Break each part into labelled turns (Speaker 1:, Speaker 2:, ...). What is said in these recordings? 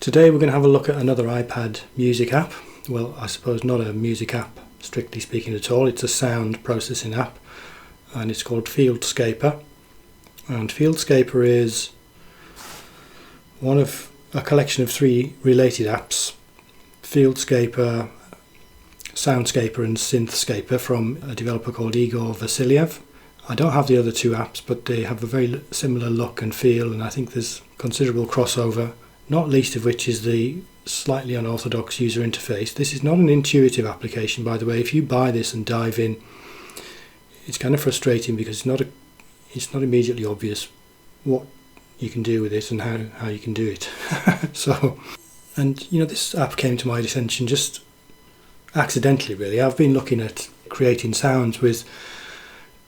Speaker 1: Today we're going to have a look at another iPad music app. Well, I suppose not a music app strictly speaking at all, it's a sound processing app, and it's called Fieldscaper. And Fieldscaper is one of a collection of three related apps: Fieldscaper, Soundscaper and Synthscaper, from a developer called Igor Vasiliev. I don't have the other two apps, but they have a very similar look and feel, and I think there's considerable crossover, not least of which is the slightly unorthodox user interface. This is not an intuitive application, by the way. If you buy this and dive in, it's kind of frustrating because it's not immediately obvious what you can do with it and how you can do it. This app came to my attention just accidentally, really. I've been looking at creating sounds with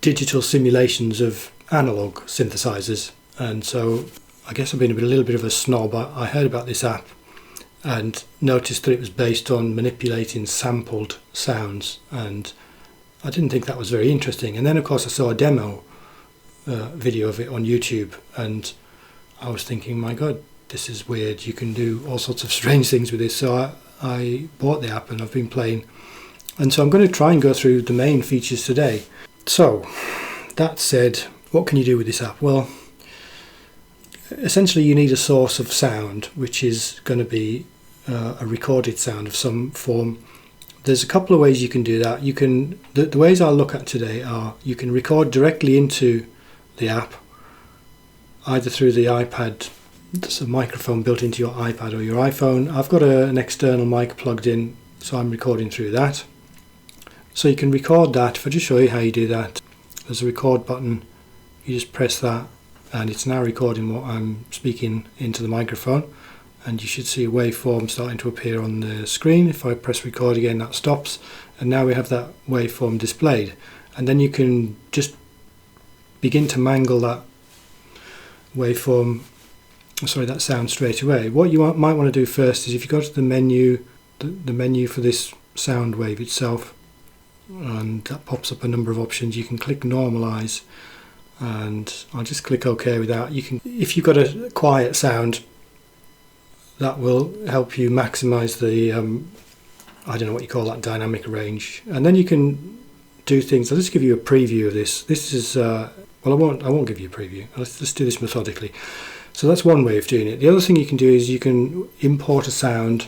Speaker 1: digital simulations of analog synthesizers, and so I guess I've been a little bit of a snob. I heard about this app and noticed that it was based on manipulating sampled sounds, and I didn't think that was very interesting. And then of course I saw a demo video of it on YouTube, and I was thinking, my god, this is weird, you can do all sorts of strange things with this. So I bought the app and I've been playing, and so I'm going to try and go through the main features today. So that said, what can you do with this app? Well, essentially you need a source of sound, which is going to be a recorded sound of some form. There's a couple of ways you can do that. The ways I'll look at today are: you can record directly into the app, either through the iPad. There's a microphone built into your iPad or your iPhone. I've got an external mic plugged in, so I'm recording through that. So you can record that. If I just show you how you do that, there's a record button. You just press that, and it's now recording what I'm speaking into the microphone, and you should see a waveform starting to appear on the screen. If I press record again, that stops, and now we have that waveform displayed. And then you can just begin to mangle that that sound straight away. What you might want to do first is, if you go to the menu, the menu for this sound wave itself, and that pops up a number of options. You can click normalize, and I'll just click OK with that. If you've got a quiet sound, that will help you maximize the I don't know what you call that, dynamic range. And then you can do things. I'll just give you a preview of this. This is well, I won't give you a preview. Let's do this methodically. So that's one way of doing it. The other thing you can do is you can import a sound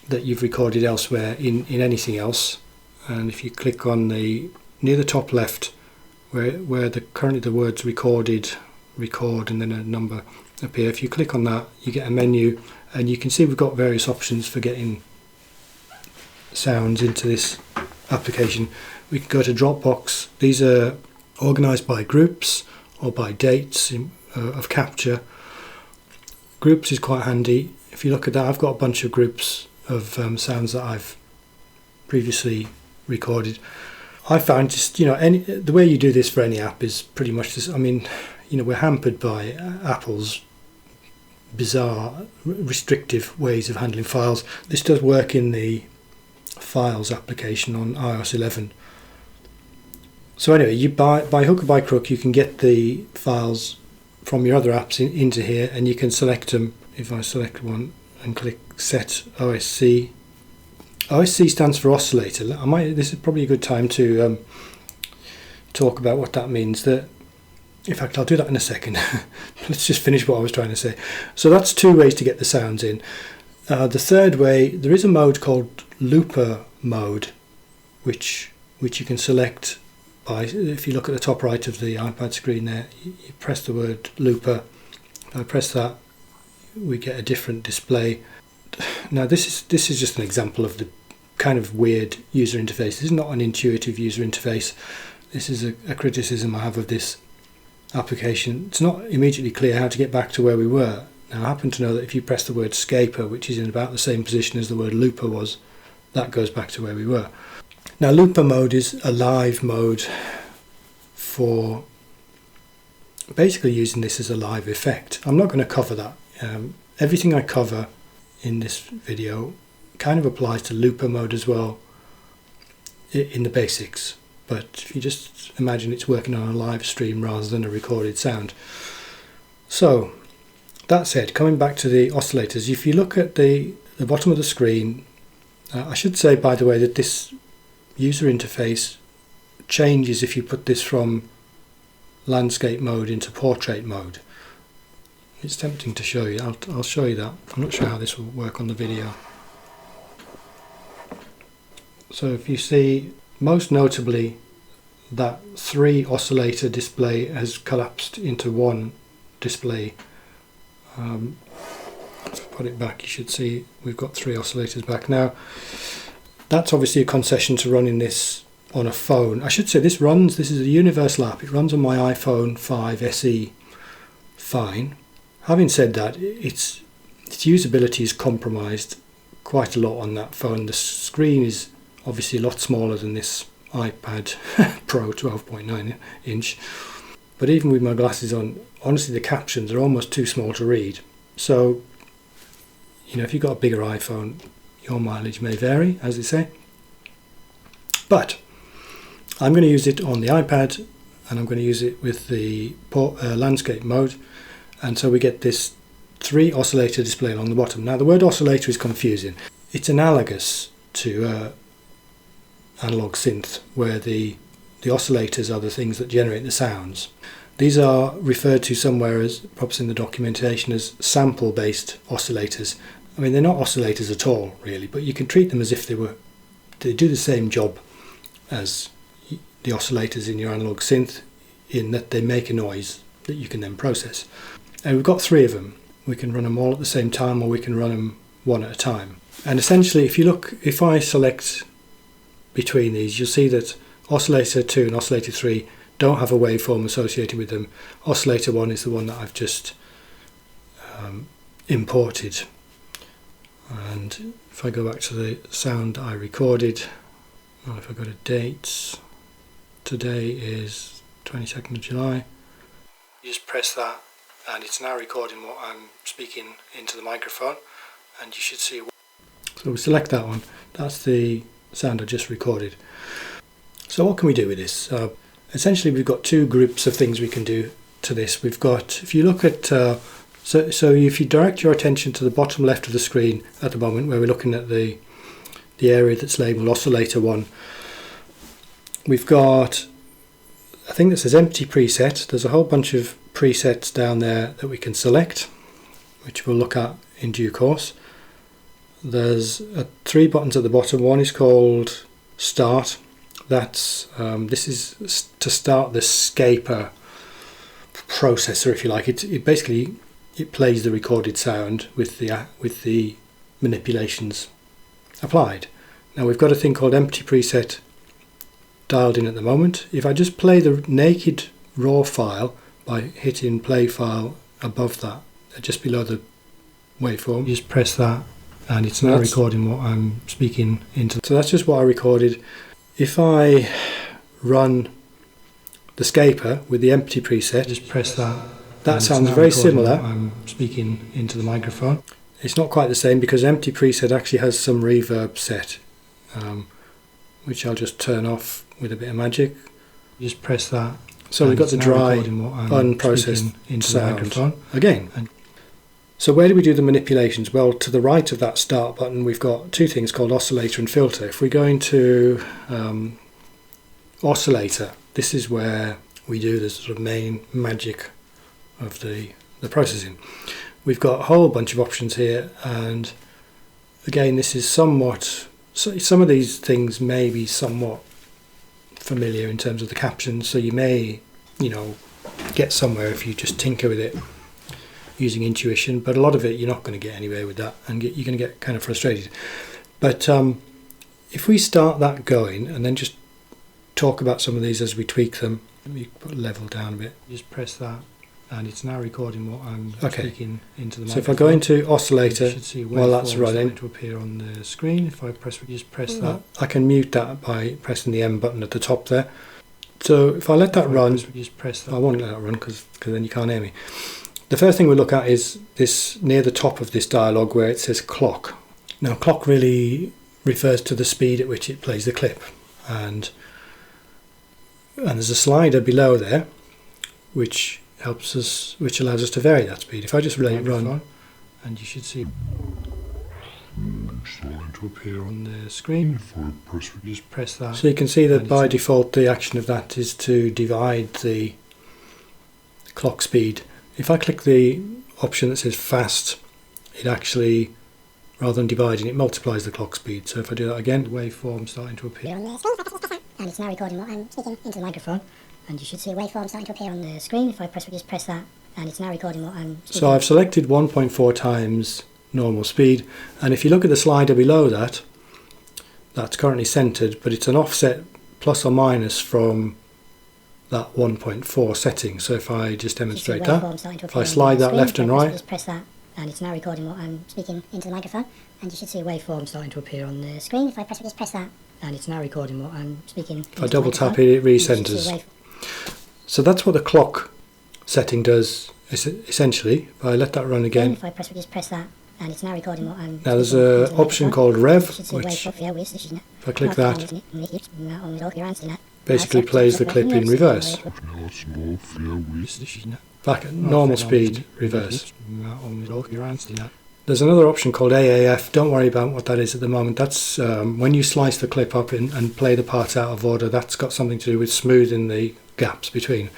Speaker 1: that you've recorded elsewhere in anything else. And if you click on near the top left, where currently the words record and then a number appear, if you click on that, you get a menu, and you can see we've got various options for getting sounds into this application. We can go to Dropbox. These are organized by groups or by dates of capture. Groups is quite handy. If you look at that, I've got a bunch of groups of sounds that I've previously recorded. I found just, the way you do this for any app is pretty much this. I mean, we're hampered by Apple's bizarre, restrictive ways of handling files. This does work in the Files application on iOS 11. So anyway, you by hook or by crook, you can get the files from your other apps into here, and you can select them. If I select one and click Set OSC. OSC stands for Oscillator. This is probably a good time to talk about what that means. In fact, I'll do that in a second. Let's just finish what I was trying to say. So that's two ways to get the sounds in. The third way, there is a mode called Looper mode, which you can select by, if you look at the top right of the iPad screen there, you press the word Looper. If I press that, we get a different display. Now this is just an example of the kind of weird user interface. This is not an intuitive user interface. This is a criticism I have of this application. It's not immediately clear how to get back to where we were. Now I happen to know that if you press the word Scaper, which is in about the same position as the word Looper was, that goes back to where we were. Now Looper mode is a live mode for basically using this as a live effect. I'm not going to cover that. Everything I cover in this video kind of applies to Looper mode as well in the basics, but if you just imagine it's working on a live stream rather than a recorded sound. So That said, coming back to the oscillators, if you look at the bottom of the screen, I should say, by the way, that this user interface changes if you put this from landscape mode into portrait mode. It's tempting to show you. I'll show you that. I'm not sure how this will work on the video. So if you see, most notably, that 3 oscillator display has collapsed into one display. If I put it back, you should see we've got 3 oscillators back. Now, that's obviously a concession to running this on a phone. I should say this is a universal app. It runs on my iPhone 5 SE fine. Having said that, its usability is compromised quite a lot on that phone. The screen is obviously a lot smaller than this iPad Pro 12.9 inch. But even with my glasses on, honestly the captions are almost too small to read. So, you know, if you've got a bigger iPhone, your mileage may vary, as they say. But I'm going to use it on the iPad, and I'm going to use it with the landscape mode, and so we get this 3 oscillator display along the bottom. Now the word oscillator is confusing. It's analogous to analog synth, where the oscillators are the things that generate the sounds. These are referred to somewhere, as perhaps in the documentation, as sample based oscillators. I mean, they're not oscillators at all really, but you can treat them as if they do the same job as the oscillators in your analog synth, in that they make a noise that you can then process. And we've got 3 of them. We can run them all at the same time, or we can run them one at a time. And essentially, if I select between these, you'll see that oscillator 2 and oscillator 3 don't have a waveform associated with them. Oscillator 1 is the one that I've just imported. And if I go back to the sound I recorded, well, if I go to dates, today is 22nd of July. You just press that and it's now recording what I'm speaking into the microphone, and you should see. So we select that one. That's the sound I just recorded. So what can we do with this? Essentially we've got 2 groups of things we can do to this. We've got, if you look at, so if you direct your attention to the bottom left of the screen at the moment, where we're looking at the area that's labelled oscillator 1, we've got a thing that says empty preset. There's a whole bunch of presets down there that we can select, which we'll look at in due course. There's 3 buttons at the bottom. One is called Start. This is to start the Scaper processor, if you like. It basically plays the recorded sound with the manipulations applied. Now we've got a thing called empty preset dialed in at the moment. If I just play the naked raw file by hitting play file above that, just below the waveform, you just press that and it's now recording what I'm speaking into. So that's just what I recorded. If I run the Scaper with the empty preset, just press that. That sounds very similar. I'm speaking into the microphone. It's not quite the same because empty preset actually has some reverb set, which I'll just turn off with a bit of magic. Just press that. So we've got the dry, unprocessed into sound the microphone again. So where do we do the manipulations? Well, to the right of that start button, we've got 2 things called oscillator and filter. If we go into oscillator, this is where we do the sort of main magic of the processing. We've got a whole bunch of options here, and again, this is somewhat, some of these things may be somewhat familiar in terms of the captions, so you may, get somewhere if you just tinker with it using intuition, but a lot of it you're not going to get anywhere with that, and you're going to get kind of frustrated. But if we start that going and then just talk about some of these as we tweak them, let me put level down a bit, just press that and it's now recording what I'm speaking into the microphone. So if I go into oscillator while that's running, it will appear on the screen. If I press that, I can mute that by pressing the M button at the top there. So if I let that run, I won't let that run because then you can't hear me. The first thing we'll look at is this near the top of this dialog where it says clock. Now clock really refers to the speed at which it plays the clip, and there's a slider below there which helps us, which allows us to vary that speed. If I just let it run, and you should see starting to appear on the screen. If I just press that. So you can see that by default the action of that is to divide the clock speed. If I click the option that says fast, it actually, rather than dividing, it multiplies the clock speed. So if I do that again, the waveform starting to appear on the screen.
Speaker 2: And it's now recording what I'm speaking into the microphone, and you should see a waveform starting to appear on the screen. If I just press that, and it's now recording what I'm speaking.
Speaker 1: So I've selected 1.4 times normal speed, and if you look at the slider below that, that's currently centered, but it's an offset plus or minus from that 1.4 setting. So if I just demonstrate that, if I slide that left and right,
Speaker 2: just press that, and it's now recording what I'm speaking into the microphone, and you should see a waveform starting to appear on the screen. If I just press that, and it's now recording what I'm speaking.
Speaker 1: If I double tap it, it recenters. So that's what the clock setting does essentially. If I let that run again,
Speaker 2: if I just press that, and it's now recording what I'm.
Speaker 1: Now there's an option called Rev, which if I click that, basically plays the clip in reverse. Back at normal speed, reverse. There's another option called AAF. Don't worry about what that is at the moment. That's when you slice the clip up and play the parts out of order. That's got something to do with smoothing the gaps between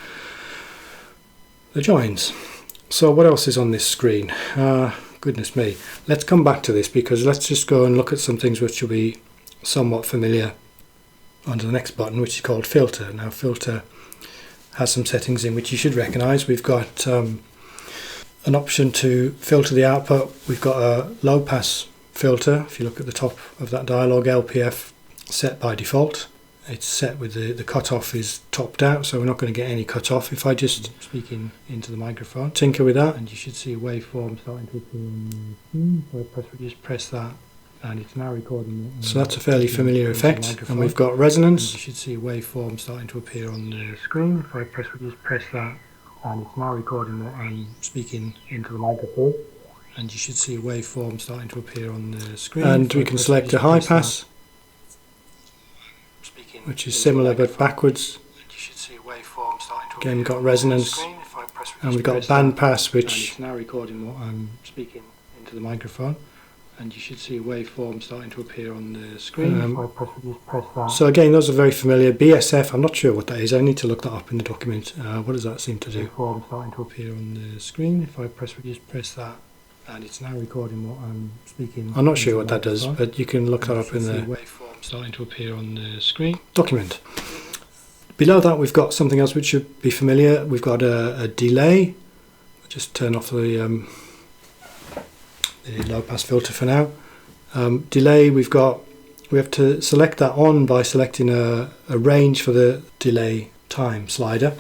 Speaker 1: the joins. So what else is on this screen? Goodness me. Let's come back to this, because let's just go and look at some things which will be somewhat familiar under the next button, which is called Filter. Now Filter has some settings in which you should recognise. We've got an option to filter the output. We've got a low pass filter. If you look at the top of that dialog, LPF set by default. It's set with the cutoff is topped out, so we're not going to get any cutoff. If I just speak into the microphone, tinker with that, and you should see a waveform starting to appear. Just press that, and it's now recording. So that's a fairly familiar effect. And we've got resonance. You should see a waveform starting to appear on the screen. If I just press that, and it's now recording what I'm speaking into the microphone, and you should see a waveform starting to appear on the screen. And we can select a high pass, which is similar but backwards. Again, got resonance, and we've got band pass, which is now recording what I'm speaking into the microphone, and you should see a waveform starting to appear on the screen. So again, those are very familiar. BSF, I'm not sure what that is. I need to look that up in the document. What does that seem to do? Waveform starting to appear on the screen. If I just press that, and it's now recording what I'm speaking. I'm not sure what that does, but you can look that up in the waveform starting to appear on the screen document. Below that we've got something else which should be familiar. We've got a delay. I'll just turn off the low pass filter for now. Delay, we have to select that on by selecting a range for the delay time slider.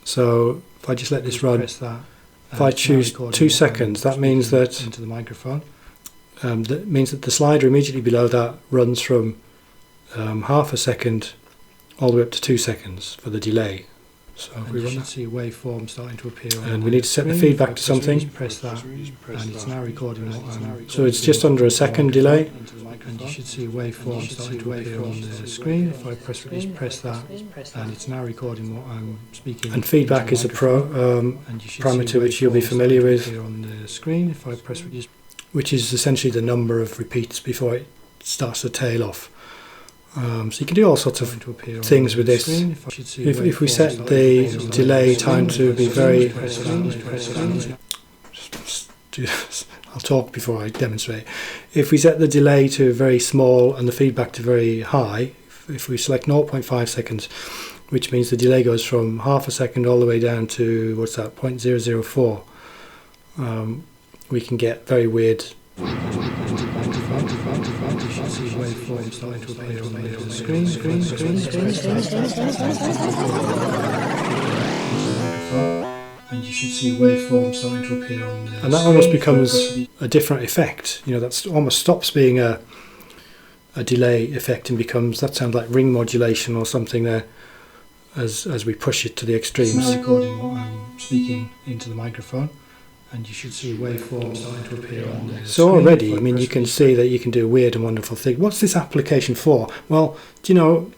Speaker 1: So if I just let this run, if I choose 2 seconds, that means that into the microphone. That means that the slider immediately below that runs from half a second all the way up to 2 seconds for the delay. So if we should see a waveform starting to appear, and we need to set the feedback to something. Press that, and it's now recording. So it's just under a second delay, and you should see a waveform starting to appear on the screen. If I press that, and it's now recording what I'm speaking. And feedback is a parameter which you'll be familiar with on the screen. If I press, which is essentially the number of repeats before it starts to tail off. So you can do all sorts of things with this. If we set the delay time to be very... I'll talk before I demonstrate. If we set the delay to very small and the feedback to very high, if we select 0.5 seconds, which means the delay goes from half a second all the way down to, what's that, 0.004, we can get very weird... Waveform starting to appear on the screen. And you should see waveform starting to appear on the screen. And that almost becomes a different effect. You know, that's almost stops being a delay effect and becomes, that sounds like ring modulation or something there as we push it to the extremes. Recording what I'm speaking into the microphone. And you should see a waveform starting to appear on the So already, I mean, you can see that you can do a weird and wonderful thing. What's this application for? Well, do you know,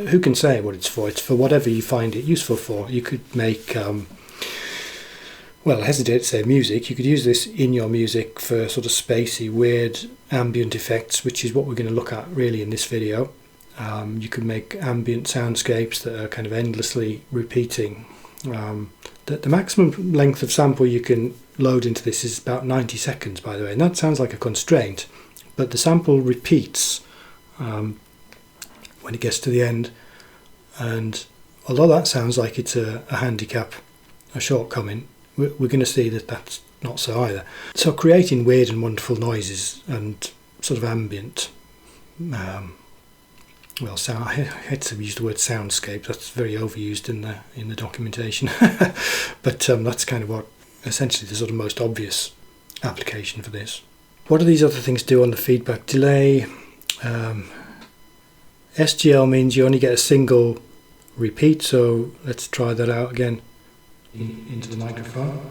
Speaker 1: who can say what it's for? It's for whatever you find it useful for. You could make, well, I hesitate to say music. You could use this in your music for sort of spacey, weird ambient effects, which is what we're going to look at really in this video. You could make ambient soundscapes that are kind of endlessly repeating. The maximum length of sample you can load into this is about 90 seconds, by the way, and that sounds like a constraint, but the sample repeats when it gets to the end, and although that sounds like it's a handicap, a shortcoming, we're going to see that that's not so either. So creating weird and wonderful noises and sort of ambient, well, sound, I hate to use the word soundscape, that's very overused in the documentation, but that's kind of what, essentially the sort of most obvious application for this. What do these other things do on the feedback delay? SGL means you only get a single repeat, so let's try that out again. Into the microphone,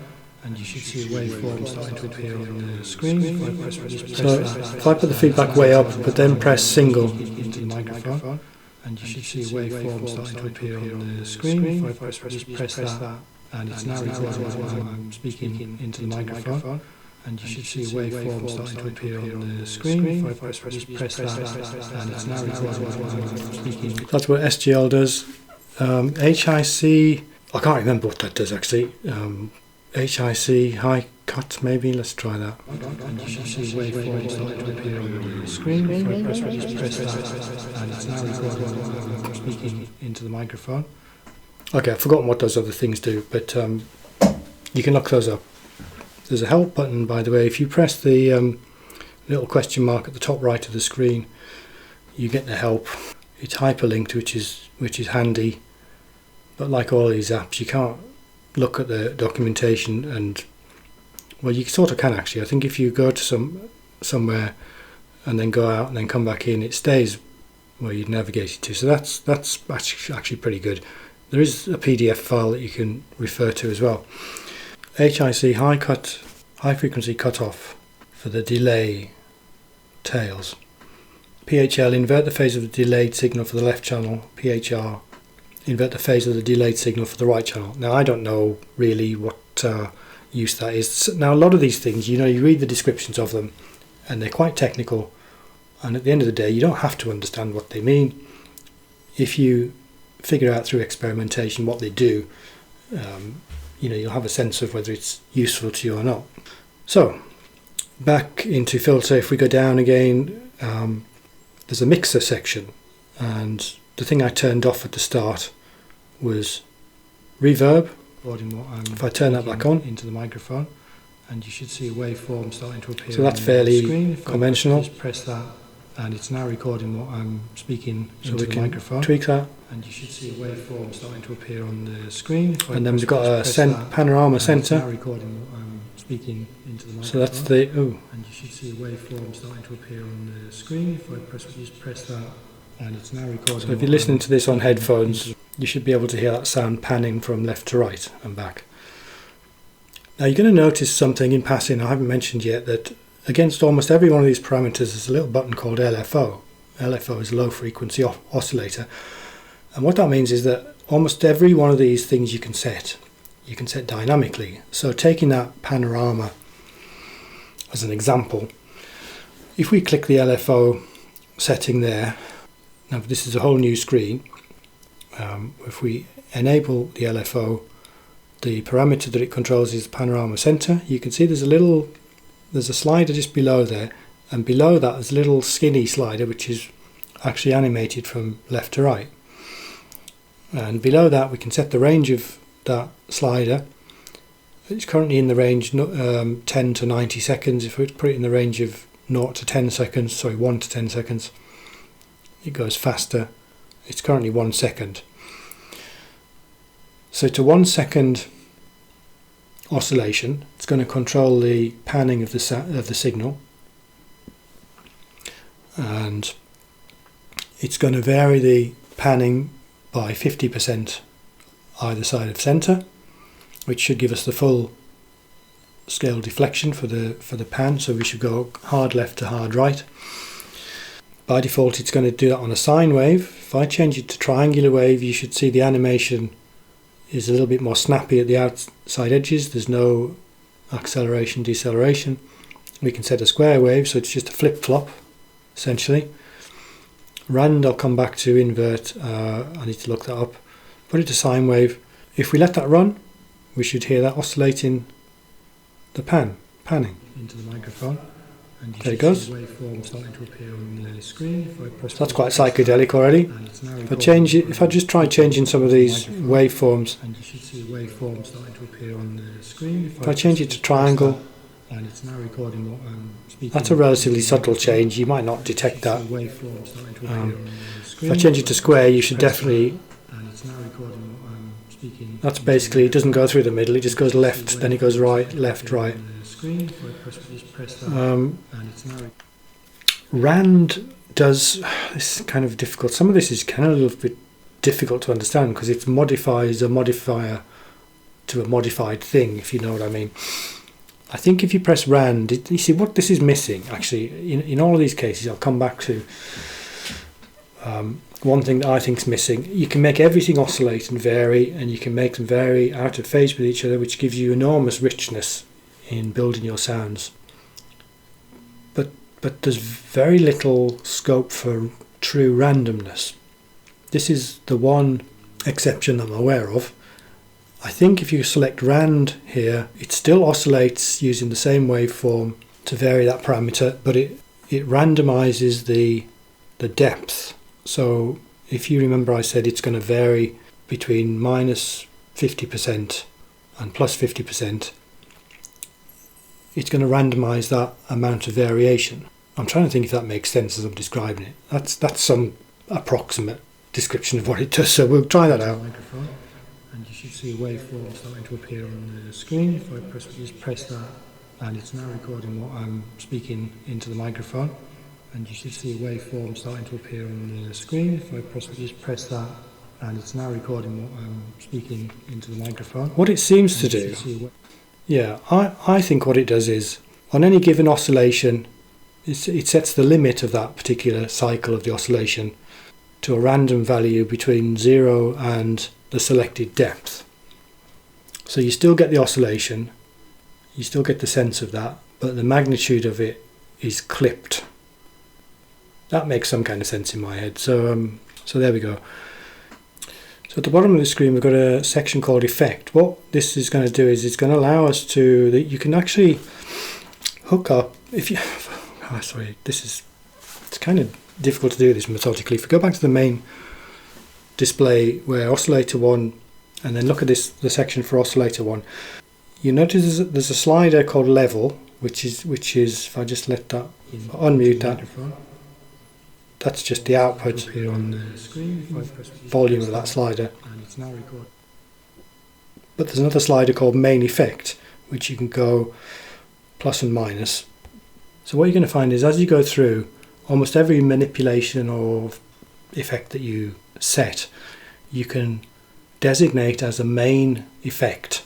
Speaker 1: and you should see a waveform starting to appear on the screen. If I put the feedback way up, but then press single into the microphone, and you should see a waveform starting to appear on the screen. If I press that, and it's now recording while I'm speaking into the microphone, and you should see a waveform starting to appear on the screen. If I press that, and it's now recording while I'm speaking. That's what SGL does. HIC, I can't remember what that does actually. HIC, high cut maybe, let's try that. And you should see waveform starting to appear on the screen. If I press that, and it's now recording while I'm speaking into the microphone. Okay, I've forgotten what those other things do, but you can look those up. There's a help button, by the way. If you press the little question mark at the top right of the screen, you get the help. It's hyperlinked, which is handy. But like all these apps, you can't look at the documentation, and well, you sort of can actually. I think if you go to somewhere and then go out and then come back in, it stays where you'd navigated to. So that's actually pretty good. There is a PDF file that you can refer to as well. HIC, high frequency cutoff for the delay tails. PHL, invert the phase of the delayed signal for the left channel. PHR, invert the phase of the delayed signal for the right channel. Now I don't know really what use that is. Now a lot of these things, you read the descriptions of them and they're quite technical, and at the end of the day you don't have to understand what they mean. If you figure out through experimentation what they do, you'll have a sense of whether it's useful to you or not. So back into filter, if we go down again, there's a mixer section, and the thing I turned off at the start was reverb. If I turn that back on into the microphone, and you should see a waveform starting to appear. So that's fairly conventional. Just press that, and it's now recording what I'm speaking into the microphone. Tweak that, and you should see a waveform starting to appear on the screen. And then we've got a panorama center. Now recording what I'm speaking into the microphone. So that's the and you should see a waveform starting to appear on the screen. If I just press that, and it's now recording. So if you're listening to this on headphones, you should be able to hear that sound panning from left to right and back. Now you're going to notice something in passing I haven't mentioned yet, that against almost every one of these parameters there's a little button called LFO. LFO is low frequency oscillator, and what that means is that almost every one of these things you can set dynamically. So taking that panorama as an example, if we click the LFO setting there, now this is a whole new screen. If we enable the LFO, the parameter that it controls is the panorama center. You can see there's a slider just below there, and below that there's a little skinny slider which is actually animated from left to right. And below that we can set the range of that slider. It's currently in the range 10 to 90 seconds. If we put it in the range of 1 to 10 seconds, it goes faster. It's currently 1 second. So to 1 second oscillation, it's going to control the panning of the signal, and it's going to vary the panning by 50% either side of center, which should give us the full scale deflection for the pan. So we should go hard left to hard right. By default it's going to do that on a sine wave. If I change it to triangular wave, you should see the animation is a little bit more snappy at the outside edges. There's no acceleration, deceleration. We can set a square wave, so it's just a flip-flop essentially. Rand I'll come back to, invert, I need to look that up. Put it to sine wave. If we let that run, we should hear that oscillating the panning into the microphone. And there it goes. Waveform starting to appear on the screen. So that's quite psychedelic already. If I just try changing some of these waveforms, and you should see waveform starting to appear on the screen. If I change it to triangle, and it's now recording what I'm speaking. That's a relatively subtle change. You might not detect that. If I change it to square, you should definitely. And it's now recording what I'm speaking. That's basically, it doesn't go through the middle. It just goes left, then it goes right, left, right. Rand does, this is kind of difficult. Some of this is kind of a little bit difficult to understand because it modifies a modifier to a modified thing, if you know what I mean. I think if you press Rand, you see what this is missing actually. In all of these cases, I'll come back to one thing that I think is missing. You can make everything oscillate and vary, and you can make them vary out of phase with each other, which gives you enormous richness in building your sounds. But there's very little scope for true randomness. This is the one exception I'm aware of. I think if you select Rand here, it still oscillates using the same waveform to vary that parameter, but it randomizes the depth. So if you remember, I said it's going to vary between minus 50% and plus 50%. It's going to randomize that amount of variation. I'm trying to think if that makes sense as I'm describing it. That's some approximate description of what it does, so we'll try that out. And you should see a waveform starting to appear on the screen. If I just press that, and it's now recording what I'm speaking into the microphone. And you should see a waveform starting to appear on the screen. If I just press that, and it's now recording what I'm speaking into the microphone. What it seems to do, yeah, I think what it does is, on any given oscillation, it sets the limit of that particular cycle of the oscillation to a random value between 0 and the selected depth. So you still get the oscillation, you still get the sense of that, but the magnitude of it is clipped. That makes some kind of sense in my head. So there we go. So at the bottom of the screen we've got a section called Effect. What this is going to do is it's going to allow us to, that you can actually hook up, if you, it's kind of difficult to do this methodically. If we go back to the main display where Oscillator 1, and then look at this, the section for Oscillator 1, you notice there's a slider called Level, which is if I just let that, unmute that, that's just the output here on the screen, volume of that slider. But there's another slider called Main Effect, which you can go plus and minus. So what you're going to find is as you go through, almost every manipulation or effect that you set, you can designate as a main effect.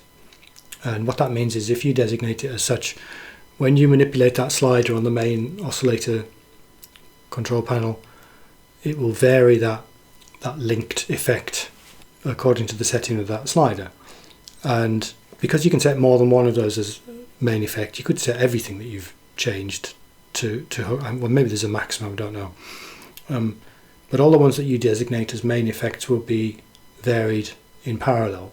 Speaker 1: And what that means is if you designate it as such, when you manipulate that slider on the main oscillator control panel, it will vary that linked effect according to the setting of that slider. And because you can set more than one of those as main effect, you could set everything that you've changed to well, maybe there's a maximum, I don't know. But all the ones that you designate as main effects will be varied in parallel.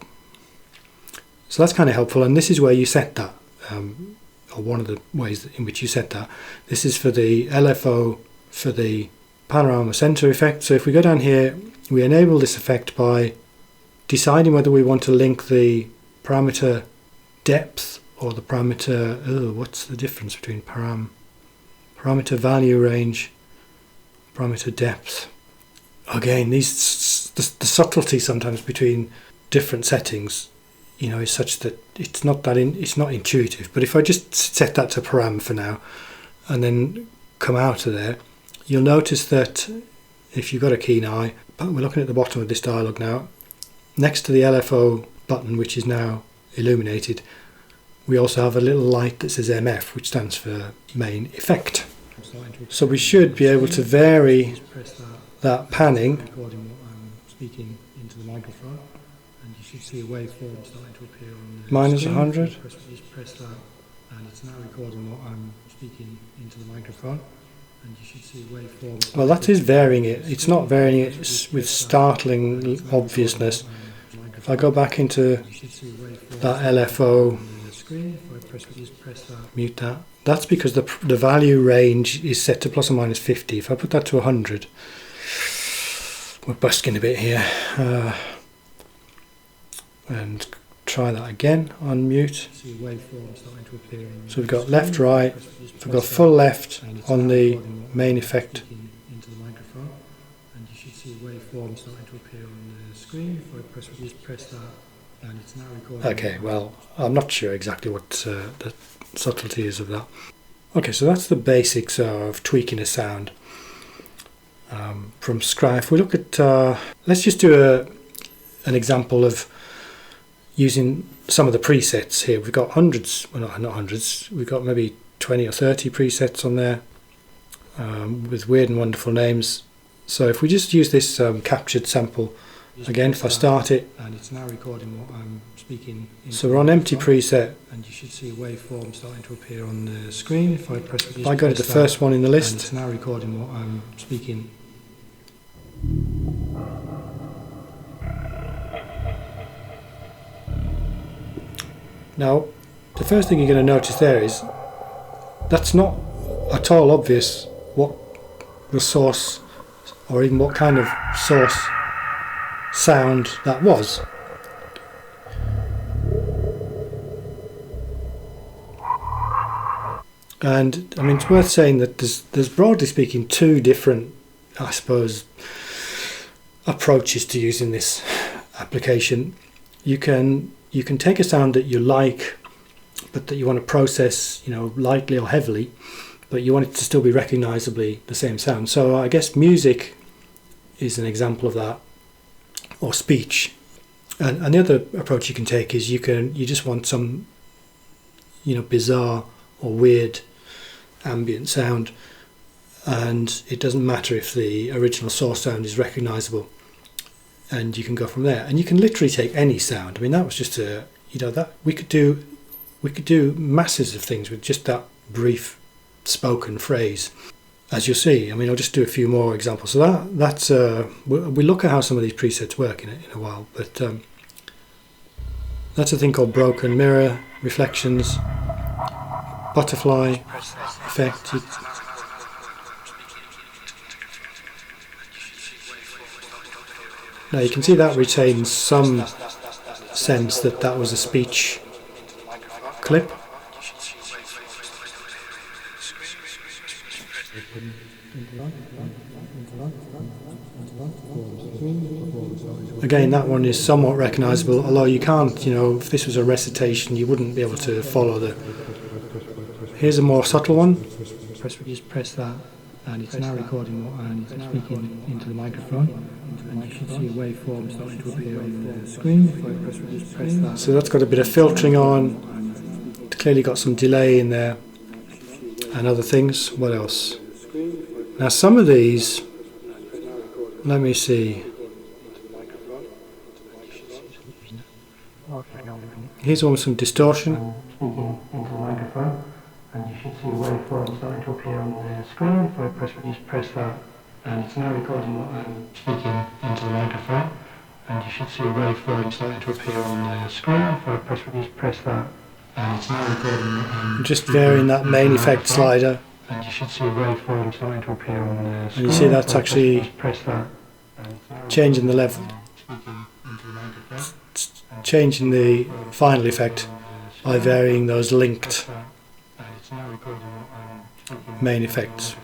Speaker 1: So that's kind of helpful, and this is where you set that, or one of the ways in which you set that. This is for the LFO for the panorama center effect. So if we go down here, we enable this effect by deciding whether we want to link the parameter depth or the parameter, what's the difference between parameter value range, parameter depth. Again, the subtlety sometimes between different settings, you know, is such that it's not intuitive. But if I just set that to param for now and then come out of there, you'll notice that if you've got a keen eye, but we're looking at the bottom of this dialog now, next to the LFO button, which is now illuminated, we also have a little light that says MF, which stands for main effect. So we should be able to vary that panning minus 100. Well, that is varying it. It's not varying it with startling obviousness. If I go back into that LFO, mute that. That's because the value range is set to plus or minus 50. If I put that to 100, we're busking a bit here. And try that again on mute. So we've got left, right. If we've got full left on the main effect. Okay, well, I'm not sure exactly what the subtlety is of that. Okay, so that's the basics of tweaking a sound from scratch. If we look at, let's just do an example of using some of the presets here. We've got hundreds, well not hundreds, we've got maybe 20 or 30 presets on there with weird and wonderful names. So if we just use this captured sample, again if I start it, and it's now recording what I'm speaking. So we're on empty preset, and you should see a waveform starting to appear on the screen. If I go to the first one in the list, and it's now recording what I'm speaking. Now, the first thing you're going to notice there is that's not at all obvious what the source, or even what kind of source sound that was. And I mean, it's worth saying that there's broadly speaking two different, I suppose, approaches to using this application. You can take a sound that you like, but that you want to process, lightly or heavily, but you want it to still be recognizably the same sound. So I guess music is an example of that, or speech. And the other approach you can take is you just want some, bizarre or weird ambient sound, and it doesn't matter if the original source sound is recognizable. And you can go from there, and you can literally take any sound. I mean, that was just that we could do masses of things with just that brief spoken phrase, as you'll see. I mean, I'll just do a few more examples. So that's we'll look at how some of these presets work in a while, but that's a thing called broken mirror, reflections, butterfly effect. Now you can see that retains some sense that was a speech clip. Again, that one is somewhat recognisable, although you can't, if this was a recitation, you wouldn't be able to follow the... Here's a more subtle one. Just press that, and it's now recording what I'm speaking into the microphone. And you should see a waveform starting to appear on the screen. If I just press that. So that's got a bit of filtering on. It's clearly got some delay in there, and other things. What else? Now some of these, let me see. Here's one with some distortion. Speaking into the microphone, and you should see a waveform starting to appear on the screen. If I just press that, and it's now recording what I'm speaking into the microphone, and you should see a waveform starting to appear on the screen. If I just press that, and it's now recording what I'm just varying that main effect slider, and you should see a waveform starting to appear on the screen. And you see that's actually changing the level, changing the final effect by varying those linked main effects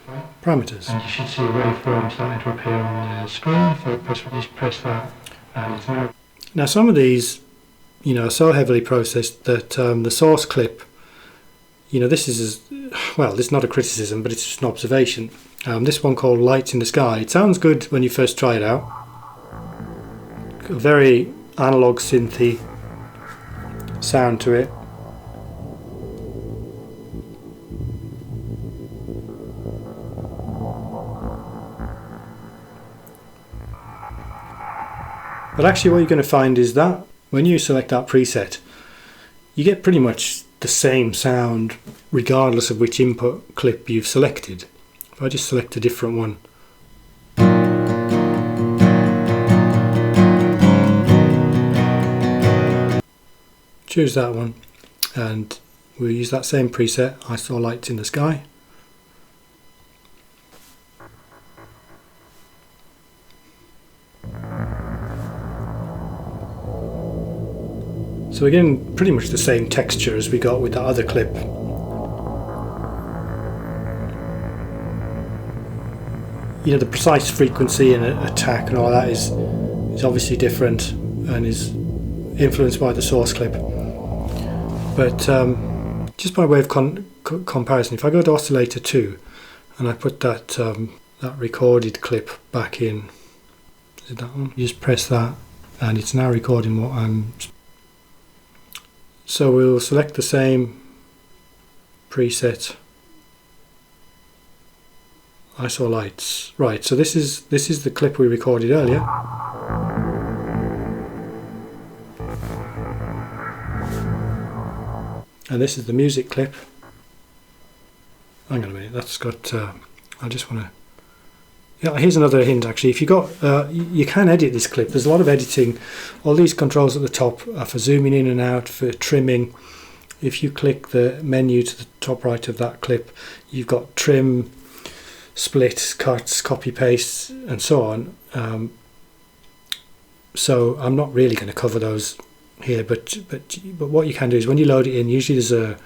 Speaker 1: parameters. And you should see a waveform starting to appear on the screen. If I just press that, and it's now some of these, are so heavily processed that the source clip, this is well, this is not a criticism, but it's just an observation. This one called Lights in the Sky. It sounds good when you first try it out. A very analog synthy sound to it. But actually what you're going to find is that when you select that preset, you get pretty much the same sound regardless of which input clip you've selected. If I just select a different one, choose that one, and we'll use that same preset, I saw lights in the sky. So again, pretty much the same texture as we got with that other clip. You know, the precise frequency and attack and all that is obviously different and is influenced by the source clip. But just by way of comparison, if I go to Oscillator 2 and I put that that recorded clip back in, is it that one? You just press that and it's now recording what I'm. So we'll select the same preset. I saw lights. Right, so this is the clip we recorded earlier. And this is the music clip. Hang on a minute, that's got I just want to. Yeah, here's another hint actually. If you got, you can edit this clip. There's a lot of editing. All these controls at the top are for zooming in and out, for trimming. If you click the menu to the top right of that clip, you've got trim, split, cuts, copy, paste, and so on. So I'm not really going to cover those here, but what you can do is when you load it in, usually there's a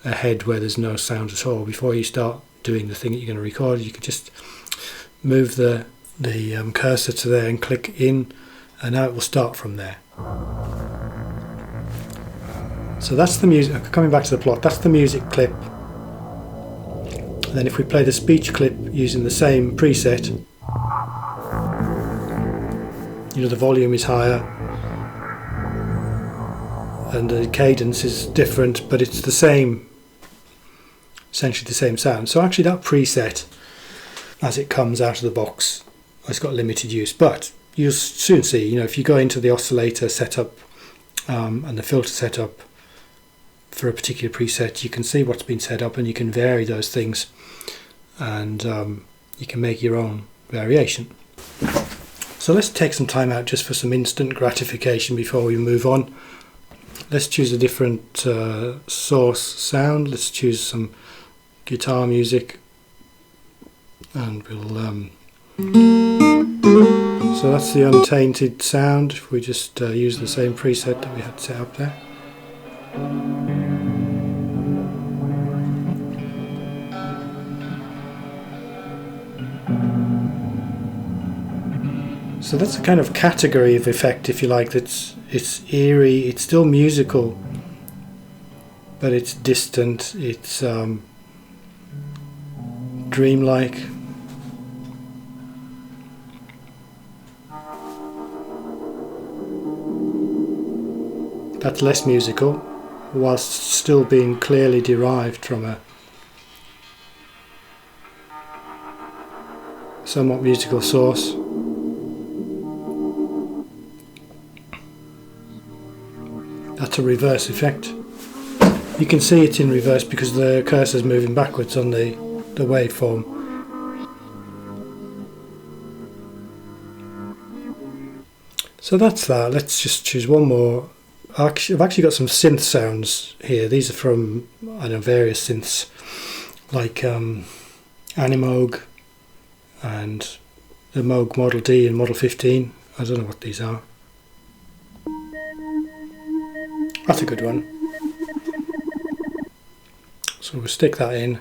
Speaker 1: head where there's no sound at all. Before you start doing the thing that you're going to record, you can just move the cursor to there and click in, and now it will start from there. So that's the music. Coming back to the plot, that's the music clip. And then if we play the speech clip using the same preset, you know, the volume is higher and the cadence is different, but it's the same, essentially the same sound. So actually that preset, as it comes out of the box, it's got limited use, but you'll soon see, you know, if you go into the oscillator setup and the filter setup for a particular preset, you can see what's been set up and you can vary those things, and you can make your own variation. So let's take some time out just for some instant gratification before we move on. Let's choose a different source sound. Let's choose some guitar music. And we'll so that's the untainted sound. If we just use the same preset that we had set up there. So that's a kind of category of effect, if you like. It's eerie. It's still musical, but it's distant. It's dreamlike. That's less musical, whilst still being clearly derived from a somewhat musical source. That's a reverse effect. You can see it in reverse because the cursor is moving backwards on the waveform. So that's that. Let's just choose one more. I've actually got some synth sounds here. These are from, I know, various synths like Animoog and the Moog Model D and Model 15. I don't know what these are. That's a good one. So we'll stick that in.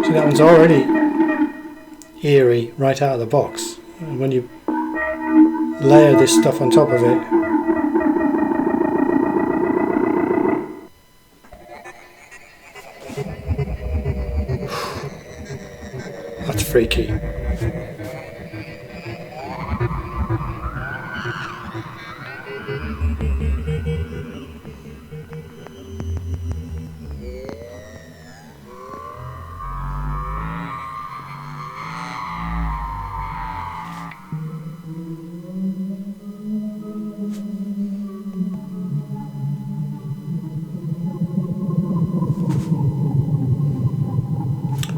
Speaker 1: So that one's already eerie right out of the box. And when you layer this stuff on top of it, that's freaky.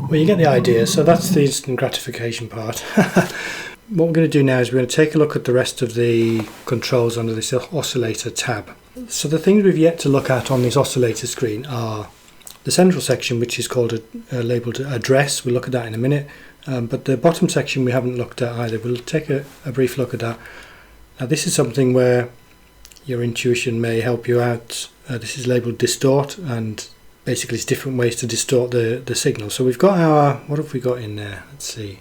Speaker 1: Well, you get the idea. So that's the instant gratification part. What we're going to do now is we're going to take a look at the rest of the controls under this oscillator tab. So the things we've yet to look at on this oscillator screen are the central section, which is called labelled address. We'll look at that in a minute. But the bottom section we haven't looked at either. We'll take a brief look at that. Now this is something where your intuition may help you out. This is labelled distort, and basically it's different ways to distort the signal. So we've got our, what have we got in there? Let's see.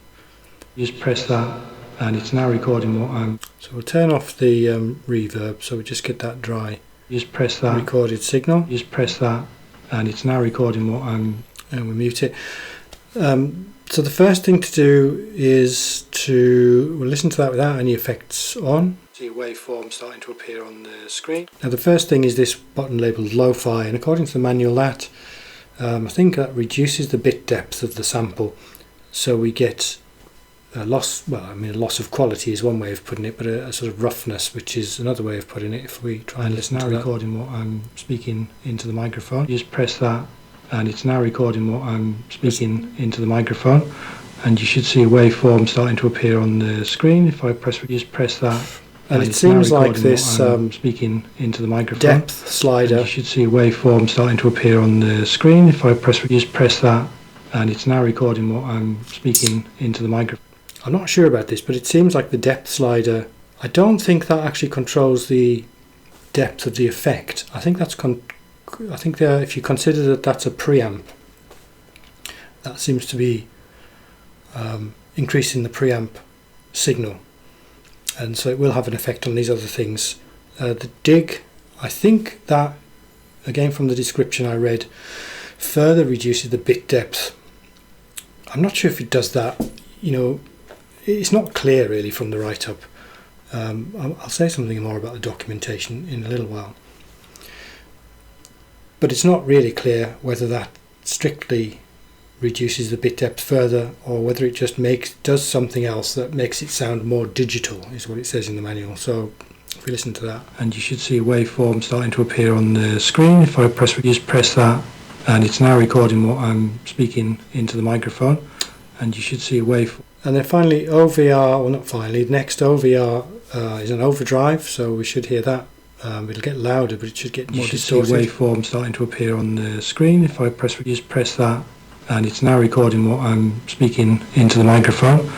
Speaker 1: Just press that and it's now recording what I'm... So we'll turn off the reverb so we just get that dry. Just press that recorded signal. Just press that and it's now recording what I'm... And we mute it. So the first thing to do is we'll listen to that without any effects on. See a waveform starting to appear on the screen. Now the first thing is this button labelled lo-fi, and according to the manual that I think that reduces the bit depth of the sample, so we get a loss. Well, I mean, a loss of quality is one way of putting it, but a sort of roughness, which is another way of putting it. If we try and listen to that, recording what I'm speaking into the microphone. Just press that and it's now recording what I'm speaking into the microphone, and you should see a waveform starting to appear on the screen. If I just press that, and it seems like this speaking into the microphone depth slider. You should see a waveform starting to appear on the screen. If I just press that, and it's now recording what I'm speaking into the microphone. I'm not sure about this, but it seems like the depth slider, I don't think that actually controls the depth of the effect. I think that's if you consider that that's a preamp, that seems to be increasing the preamp signal, and so it will have an effect on these other things. The dig, I think that, again from the description I read, further reduces the bit depth. I'm not sure if it does that. You know, it's not clear really from the write-up. I'll say something more about the documentation in a little while. But it's not really clear whether that strictly reduces the bit depth further, or whether it just does something else that makes it sound more digital, is what it says in the manual. So if we listen to that, and you should see a waveform starting to appear on the screen. If I just press that, and it's now recording what I'm speaking into the microphone, and you should see a waveform. And then finally OVR, well not finally, next OVR is an overdrive, so we should hear that. It'll get louder, but it should get more distorted. You should see a waveform starting to appear on the screen. If I just press that, and it's now recording what I'm speaking into the microphone,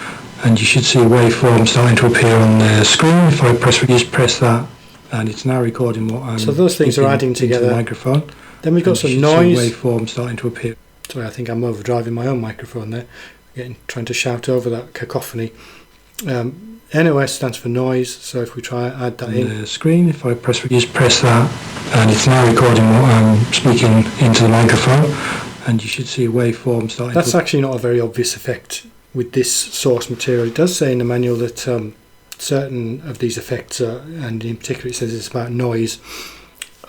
Speaker 1: and you should see a waveform starting to appear on the screen. If I just press that, and it's now recording what I'm... So those things are adding together. The microphone. Then we've got some noise. Waveform starting to appear. Sorry, I think I'm overdriving my own microphone there. Trying to shout over that cacophony. NOS stands for noise, so if we try and add that in the screen, if I just press that, and it's now recording what I'm speaking into the microphone, and you should see a waveform starting. That's actually not a very obvious effect with this source material. It does say in the manual that certain of these effects, and in particular it says it's about noise,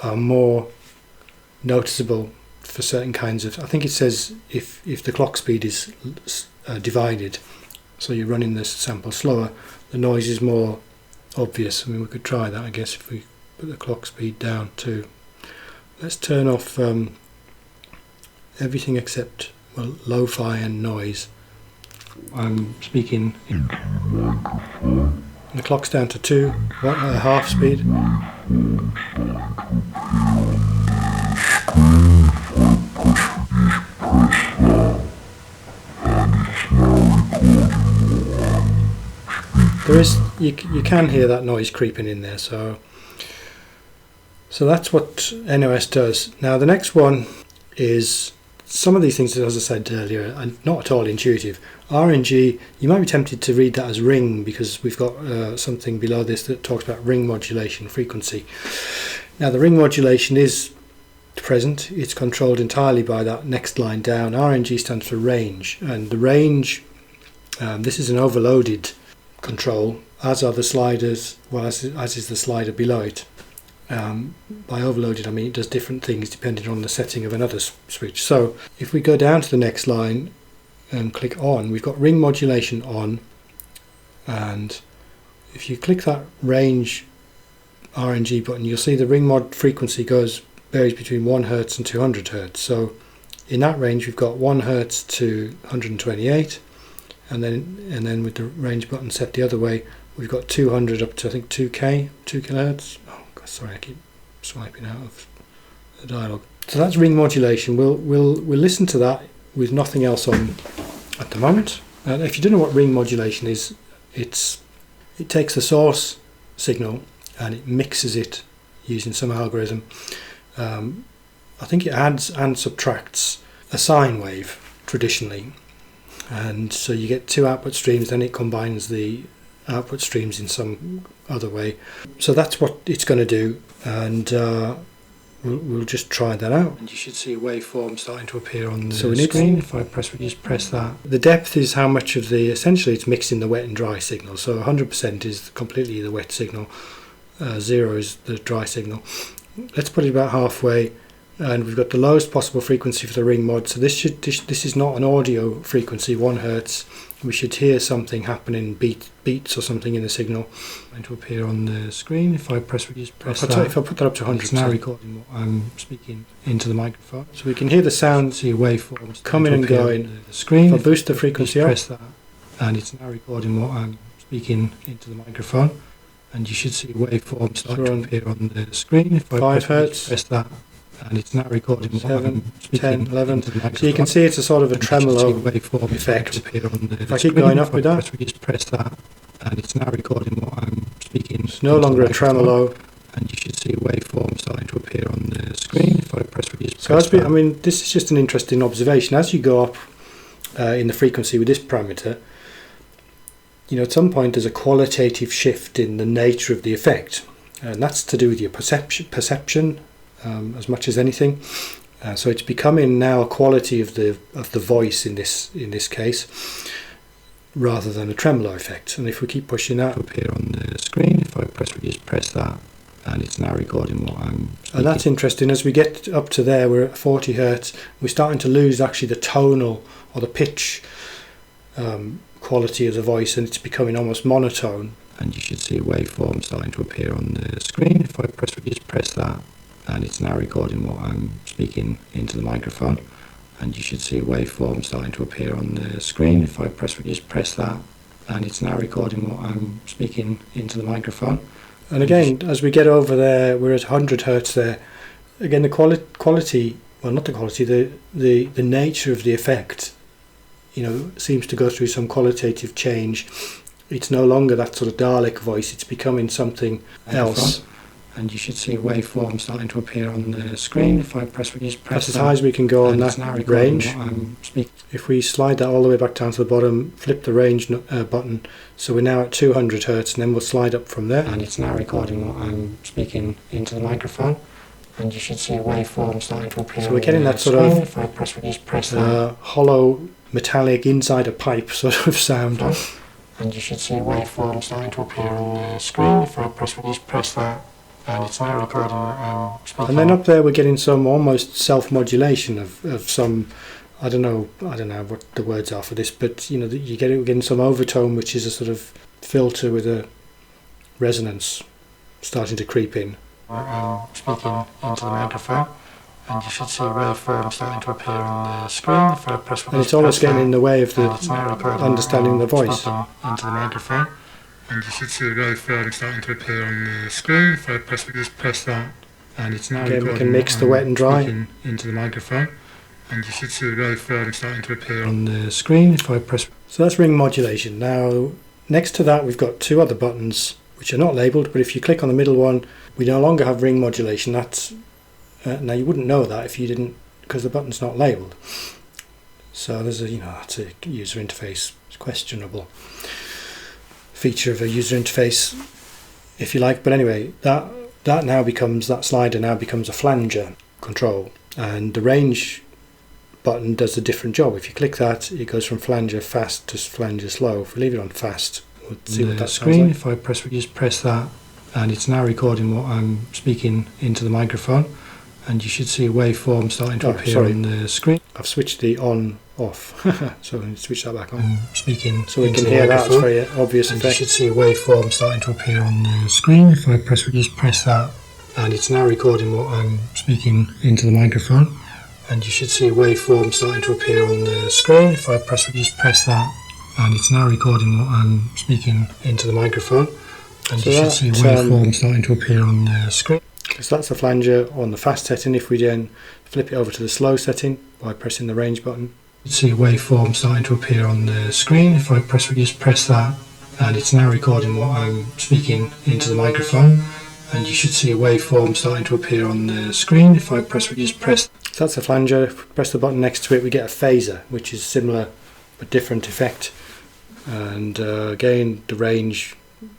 Speaker 1: are more noticeable for certain kinds of... I think it says if the clock speed is divided, so you're running the sample slower, the noise is more obvious. I mean, we could try that, I guess, if we put the clock speed down too. Let's turn off everything except, well, lo-fi and noise. I'm speaking into the microphone. The clock's down to 2, half speed. There is, you can hear that noise creeping in there, so that's what NOS does. Now the next one is, some of these things, as I said earlier, are not at all intuitive. RNG, you might be tempted to read that as ring, because we've got something below this that talks about ring modulation frequency. Now the ring modulation is present, it's controlled entirely by that next line down. RNG stands for range, and the range, this is an overloaded control, as are the sliders, well, as is the slider below it. By overloaded I mean it does different things depending on the setting of another switch. So if we go down to the next line and click on, we've got ring modulation on, and if you click that range RNG button, you'll see the ring mod frequency varies between 1 Hz and 200 Hz. So In that range we've got 1 Hz to 128, and then with the range button set the other way, we've got 200 up to I think 2 kHz. Oh God, sorry, I keep swiping out of the dialogue. So that's ring modulation. We'll listen to that with nothing else on at the moment. If you don't know what ring modulation is, it takes the source signal and it mixes it using some algorithm. I think it adds and subtracts a sine wave traditionally, and so you get 2 output streams, then it combines the output streams in some other way. So that's what it's going to do, and we'll just try that out. And you should see a waveform starting to appear on the screen. If I just press that. The depth is how much of the, essentially it's mixing the wet and dry signal. So 100% is completely the wet signal, 0 is the dry signal. Let's put it about halfway, and we've got the lowest possible frequency for the ring mod. So this is not an audio frequency, 1 Hz. We should hear something happening, beats or something in the signal, going to appear on the screen. If I just press that. If I put that up to 100%, it's now recording what I'm speaking into the microphone. So we can hear the sound, see waveforms coming and going. The screen. If I boost the frequency up, press that, and it's now recording what I'm speaking into the microphone. And you should see waveforms start to appear on the screen. If I 5 Hz, press that, and it's now recording 7, 10, 11. So you can see it's a sort of a tremolo waveform effect. If I keep going up with that, just press that, and it's now recording what I'm speaking. It's no longer a tremolo, and you should see a waveform starting to appear on the screen. If I press I mean, this is just an interesting observation. As you go up in the frequency with this parameter, you know, at some point there's a qualitative shift in the nature of the effect, and that's to do with your perception as much as anything. So it's becoming now a quality of the voice in this case, rather than a tremolo effect. And if we keep pushing that to appear on the screen, if I just press that, and it's now recording what I'm speaking. And that's interesting. As we get up to there, we're at 40 Hz. We're starting to lose actually the tonal or the pitch quality of the voice, and it's becoming almost monotone. And you should see a waveform starting to appear on the screen. If I just press that, and it's now recording what I'm speaking into the microphone. And you should see a waveform starting to appear on the screen. If I just press that, and it's now recording what I'm speaking into the microphone. And again, as we get over there, we're at 100 Hz there. Again, the quality, well, not the quality, the nature of the effect, you know, seems to go through some qualitative change. It's no longer that sort of Dalek voice, it's becoming something else. And you should see a waveform starting to appear on the screen. If I just press as high as we can go on that range. If we slide that all the way back down to the bottom, flip the range button, so we're now at 200 Hz, and then we'll slide up from there. And it's now recording what I'm speaking into the microphone. And you should see a waveform starting to appear. So we're getting that sort of if I press hollow metallic inside a pipe sort of sound. And you should see a waveform starting to appear on the screen. If I just press that, and it's now recording. And then up there we're getting some almost self-modulation of some, I don't know what the words are for this, but you know, we're getting some overtone, which is a sort of filter with a resonance starting to creep in. Speaking into the microphone, and you should see a waveform starting to appear on the screen. If I press and it's almost getting in the way of the understanding the voice. Into the microphone, and you should see a waveform starting to appear on the screen. If I just press that, and it's now again we can mix the wet and dry into the microphone, and you should see a waveform starting to appear on the screen. If I press, so that's ring modulation. Now next to that we've got 2 other buttons which are not labelled, but if you click on the middle one, we no longer have ring modulation. That's now you wouldn't know that if you didn't, because the button's not labelled. So there's that's a user interface, it's questionable feature of a user interface, if you like. But anyway, that slider now becomes a flanger control, and the range button does a different job. If you click that, it goes from flanger fast to flanger slow. If we leave it on fast, we'll see what that screen. Like. If I just press that, and it's now recording what I'm speaking into the microphone, and you should see a waveform starting to appear on the screen. I've switched the on off, so we switch that back on. Speaking, so we can hear that. It's very obvious effect. You should see a waveform starting to appear on the screen. If I just press that, and it's now recording what I'm speaking into the microphone. and you should see a waveform starting to appear on the screen. If I just press that, and it's now recording what I'm speaking into the microphone, and so you should see a waveform starting to appear on the screen. So that's the flanger on the fast setting. If we then flip it over to the slow setting by pressing the range button, you see a waveform starting to appear on the screen. If I just press that, and it's now recording what I'm speaking into the microphone, and you should see a waveform starting to appear on the screen. If I just press, so that's the flanger. If we press the button next to it, we get a phaser, which is similar but different effect. And again, the range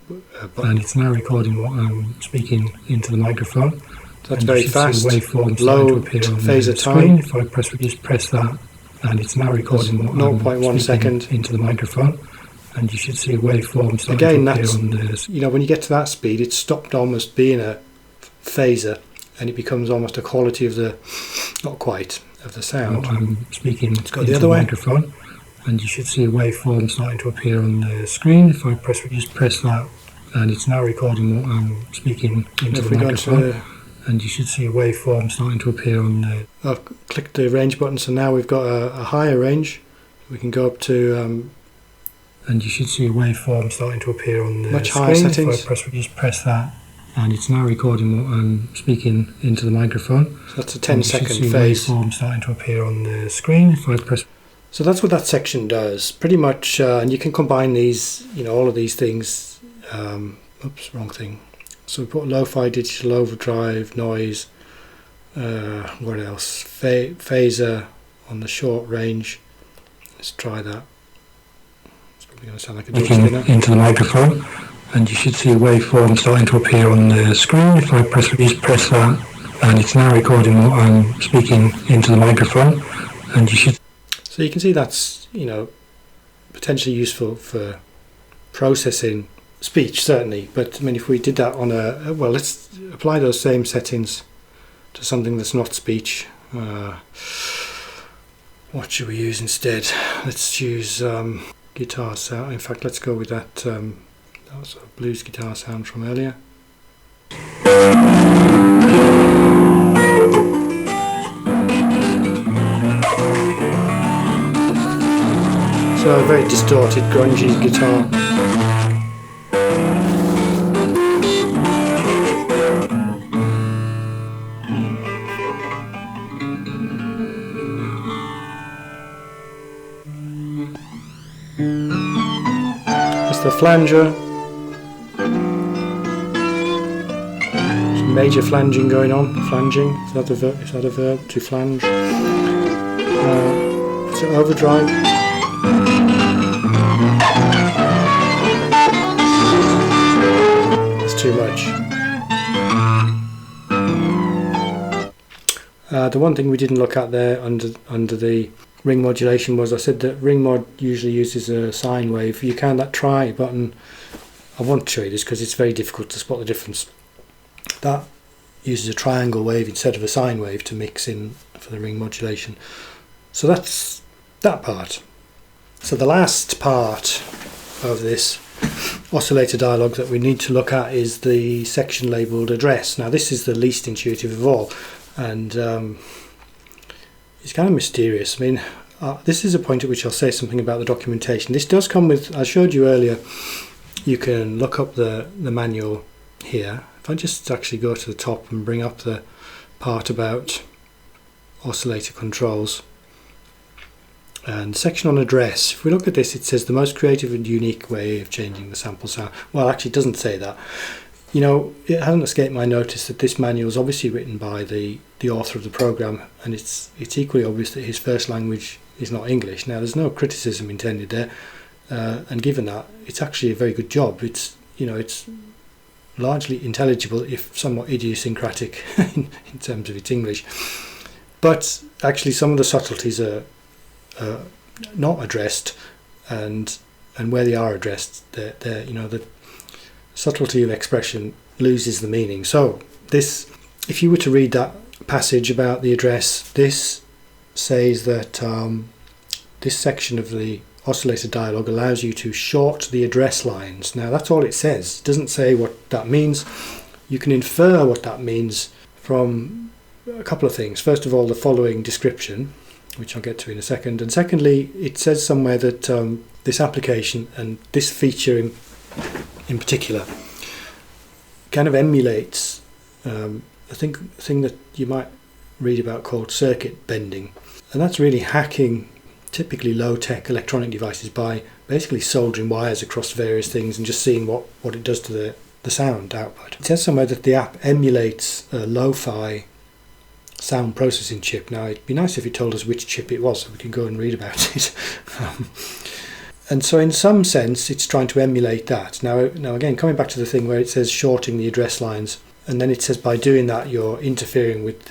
Speaker 1: button. And it's now recording what I'm speaking into the microphone. So that's very fast, low phaser time. If I just press that, and it's now recording what 0.1 second into the microphone, and you should see a waveform starting to appear on the... You know, when you get to that speed, it's stopped almost being a phaser, and it becomes almost a quality of the, not quite, of the sound. I'm speaking into the microphone, and you should see a waveform starting to appear on the screen. If I just press that, and it's now recording what I'm speaking into the microphone, and you should see a waveform starting to appear on the... I've clicked the range button, so now we've got a higher range. We can go up to... and you should see a waveform starting to appear on the much higher settings. If I just press that, and it's now recording what I'm speaking into the microphone. So that's a 10-second phase. Waveform starting to appear on the screen. If I press... So that's what that section does, pretty much. And you can combine these, you know, all of these things. Oops, wrong thing. So we put lo-fi, digital overdrive, noise. What else? Phaser on the short range. Let's try that. It's probably going to sound like a joke into the microphone, and you should see a waveform starting to appear on the screen. If I just press that, and it's now recording what I'm speaking into the microphone, and you should... So you can see that's, you know, potentially useful for processing speech, certainly. But I mean, if we did that on a... Well, let's apply those same settings to something that's not speech. What should we use instead? Let's use guitar sound. In fact, let's go with that. That was a blues guitar sound from earlier. So a very distorted, grungy guitar. That's the flanger. Some major flanging going on. Flanging, is that a verb? To flange. It's an overdrive. It's too much. The one thing we didn't look at there under the ring modulation was I said that ring mod usually uses a sine wave. You can that try button. I won't show you this because it's very difficult to spot the difference. That uses a triangle wave instead of a sine wave to mix in for the ring modulation. So that's that part. So the last part of this oscillator dialog that we need to look at is the section labelled address. Now this is the least intuitive of all, and it's kind of mysterious. I mean, this is a point at which I'll say something about the documentation. This does come with, I showed you earlier, you can look up the manual here. If I just actually go to the top and bring up the part about oscillator controls and section on address, if we look at this, it says the most creative and unique way of changing the sample sound. Well, actually it doesn't say that. You know, it hasn't escaped my notice that this manual is obviously written by the author of the program, and it's equally obvious that his first language is not English. Now, there's no criticism intended there, and given that, it's actually a very good job. It's, you know, it's largely intelligible, if somewhat idiosyncratic in terms of its English. But actually, some of the subtleties are not addressed, and where they are addressed, they're you know, the subtlety of expression loses the meaning. So this, if you were to read that passage about the address, this says that this section of the oscillator dialog allows you to short the address lines. Now that's all it says. It doesn't say what that means. You can infer what that means from a couple of things. First of all, the following description, which I'll get to in a second, and secondly, it says somewhere that this application and this feature in particular kind of emulates a thing that you might read about called circuit bending, and that's really hacking typically low-tech electronic devices by basically soldering wires across various things and just seeing what it does to the sound output. It says somewhere that the app emulates a lo-fi sound processing chip. Now, it'd be nice if it told us which chip it was so we could go and read about it. And so in some sense it's trying to emulate that. Now again, coming back to the thing where it says shorting the address lines, and then it says by doing that you're interfering with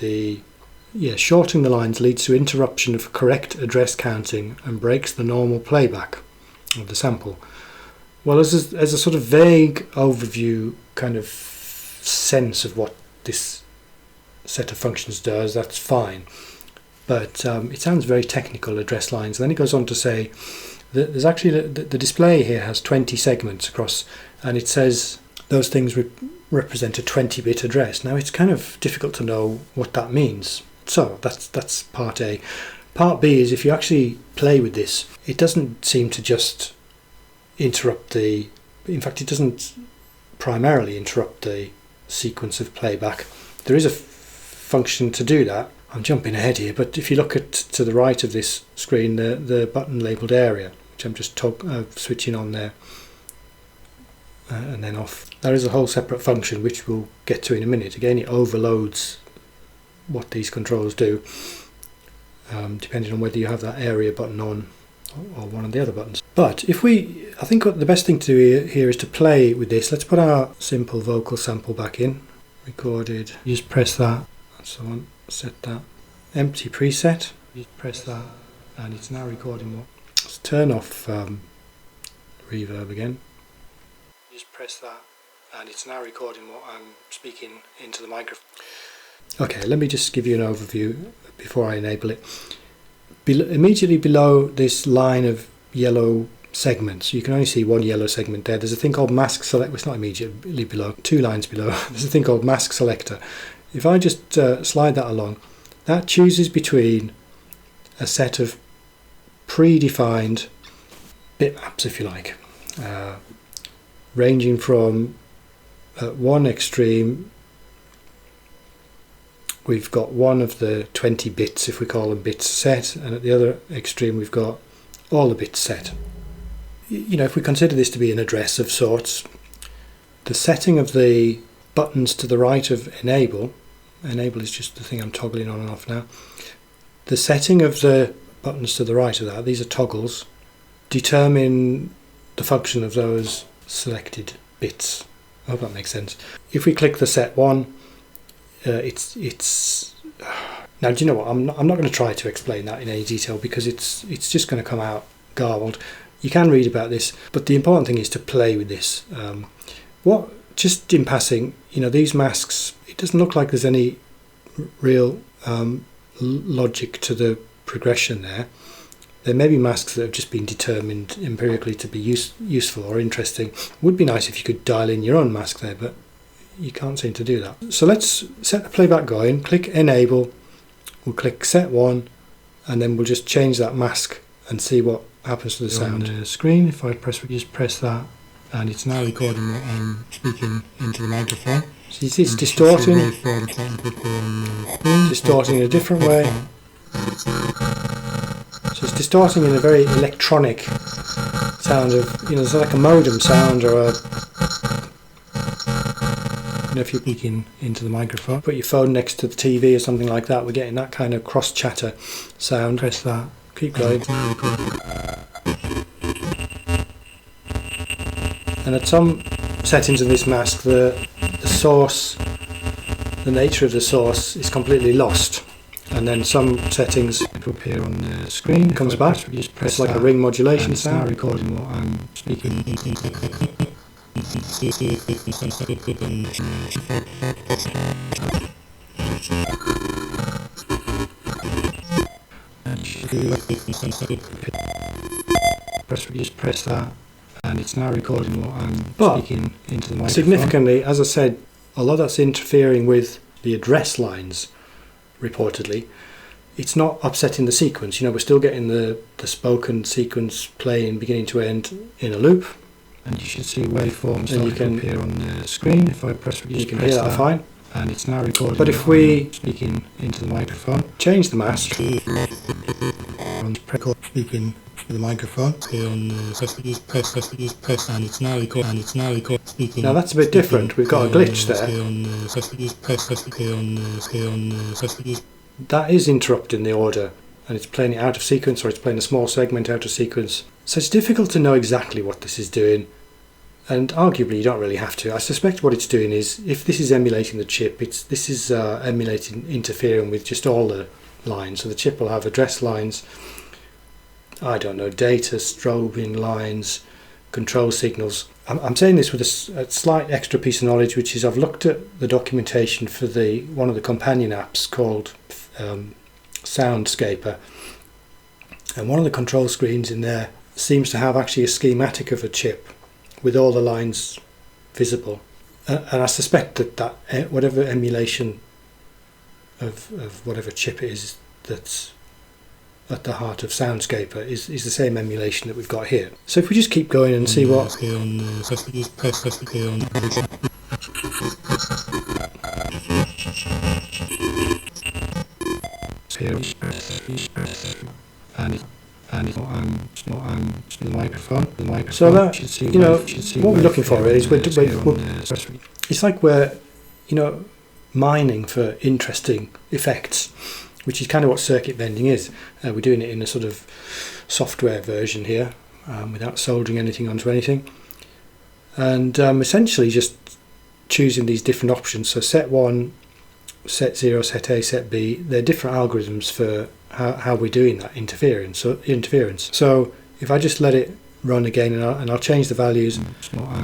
Speaker 1: shorting the lines leads to interruption of correct address counting and breaks the normal playback of the sample. Well, as a sort of vague overview kind of sense of what this set of functions does, that's fine. But it sounds very technical, address lines. And then it goes on to say that there's actually the display here has 20 segments across, and it says those things represent a 20-bit address. Now, it's kind of difficult to know what that means. So that's part A. Part B is if you actually play with this, it doesn't seem to just interrupt in fact it doesn't primarily interrupt the sequence of playback. There is a function to do that. I'm jumping ahead here, but if you look to the right of this screen, the button labelled area, which I'm just switching on there and then off, there is a whole separate function which we'll get to in a minute. Again, it overloads what these controls do, depending on whether you have that area button on or one of the other buttons. But I think the best thing to do here is to play with this. Let's put our simple vocal sample back in, recorded. You just press that and so on, set that. Empty preset, you just press that and it's now recording what. Let's turn off reverb again. You just press that and it's now recording what I'm speaking into the microphone. Okay, let me just give you an overview before I enable it. Immediately below this line of yellow segments, you can only see one yellow segment there. There's a thing called mask select. It's not immediately below, 2 lines below. There's a thing called mask selector. If I just slide that along, that chooses between a set of predefined bitmaps, if you like, ranging from one extreme. We've got one of the 20 bits, if we call them bits, set, and at the other extreme we've got all the bits set. If we consider this to be an address of sorts, the setting of the buttons to the right of enable is just the thing I'm toggling on and off now, the setting of the buttons to the right of that, these are toggles, determine the function of those selected bits. I hope that makes sense. If we click the set one, it's now, do you know what, I'm not going to try to explain that in any detail because it's just going to come out garbled. You can read about this, but the important thing is to play with this. Just in passing, these masks, it doesn't look like there's any real logic to the progression there. There may be masks that have just been determined empirically to be useful or interesting. It would be nice if you could dial in your own mask there, but you can't seem to do that. So let's set the playback going, click enable, we'll click set one, and then we'll just change that mask and see what happens to the sound. On the screen, if I just press that, and it's now recording what I'm speaking into the microphone. So you see it's distorting in a different way. So it's distorting in a very electronic sound of, it's like a modem sound or a, if you're speaking into the microphone, put your phone next to the TV or something like that, we're getting that kind of cross chatter sound. Press that, keep going. And at some settings of this mask, the source, the nature of the source is completely lost. And then some settings will appear on the screen, comes back, you just press like a ring modulation sound, recording what I'm speaking. Just press that, and it's now recording what I'm speaking into the microphone. Significantly, as I said, although that's interfering with the address lines, reportedly, it's not upsetting the sequence. We're still getting the spoken sequence playing beginning to end in a loop.
Speaker 3: And you should see waveforms starting to appear on the screen. If I press,
Speaker 1: you can hear that fine.
Speaker 3: And it's now recording.
Speaker 1: But if we
Speaker 3: speaking into the microphone,
Speaker 1: change the mask,
Speaker 3: speaking to the microphone, here on the press, and it's now recording. Speaking.
Speaker 1: Now that's a bit different. We've got a glitch there. That is interrupting the order, and it's playing it out of sequence, or it's playing a small segment out of sequence. So it's difficult to know exactly what this is doing, and arguably you don't really have to. I suspect what it's doing is, if this is emulating the chip, this is interfering with just all the lines. So the chip will have address lines, I don't know, data, strobing lines, control signals. I'm saying this with a slight extra piece of knowledge, which is I've looked at the documentation for one of the companion apps called Soundscaper, and one of the control screens in there seems to have actually a schematic of a chip with all the lines visible, and I suspect that whatever emulation of whatever chip it is that's at the heart of Soundscaper is the same emulation that we've got here. So if we just keep going and see what
Speaker 3: the microphone.
Speaker 1: So that, what we're looking for really is it's like we're mining for interesting effects, which is kind of what circuit bending is. We're doing it in a sort of software version here, without soldering anything onto anything, and essentially just choosing these different options. So set 1, set 0, set A, set B, they're different algorithms for how we're doing that interference. So if I just let it run again, and I'll change the values.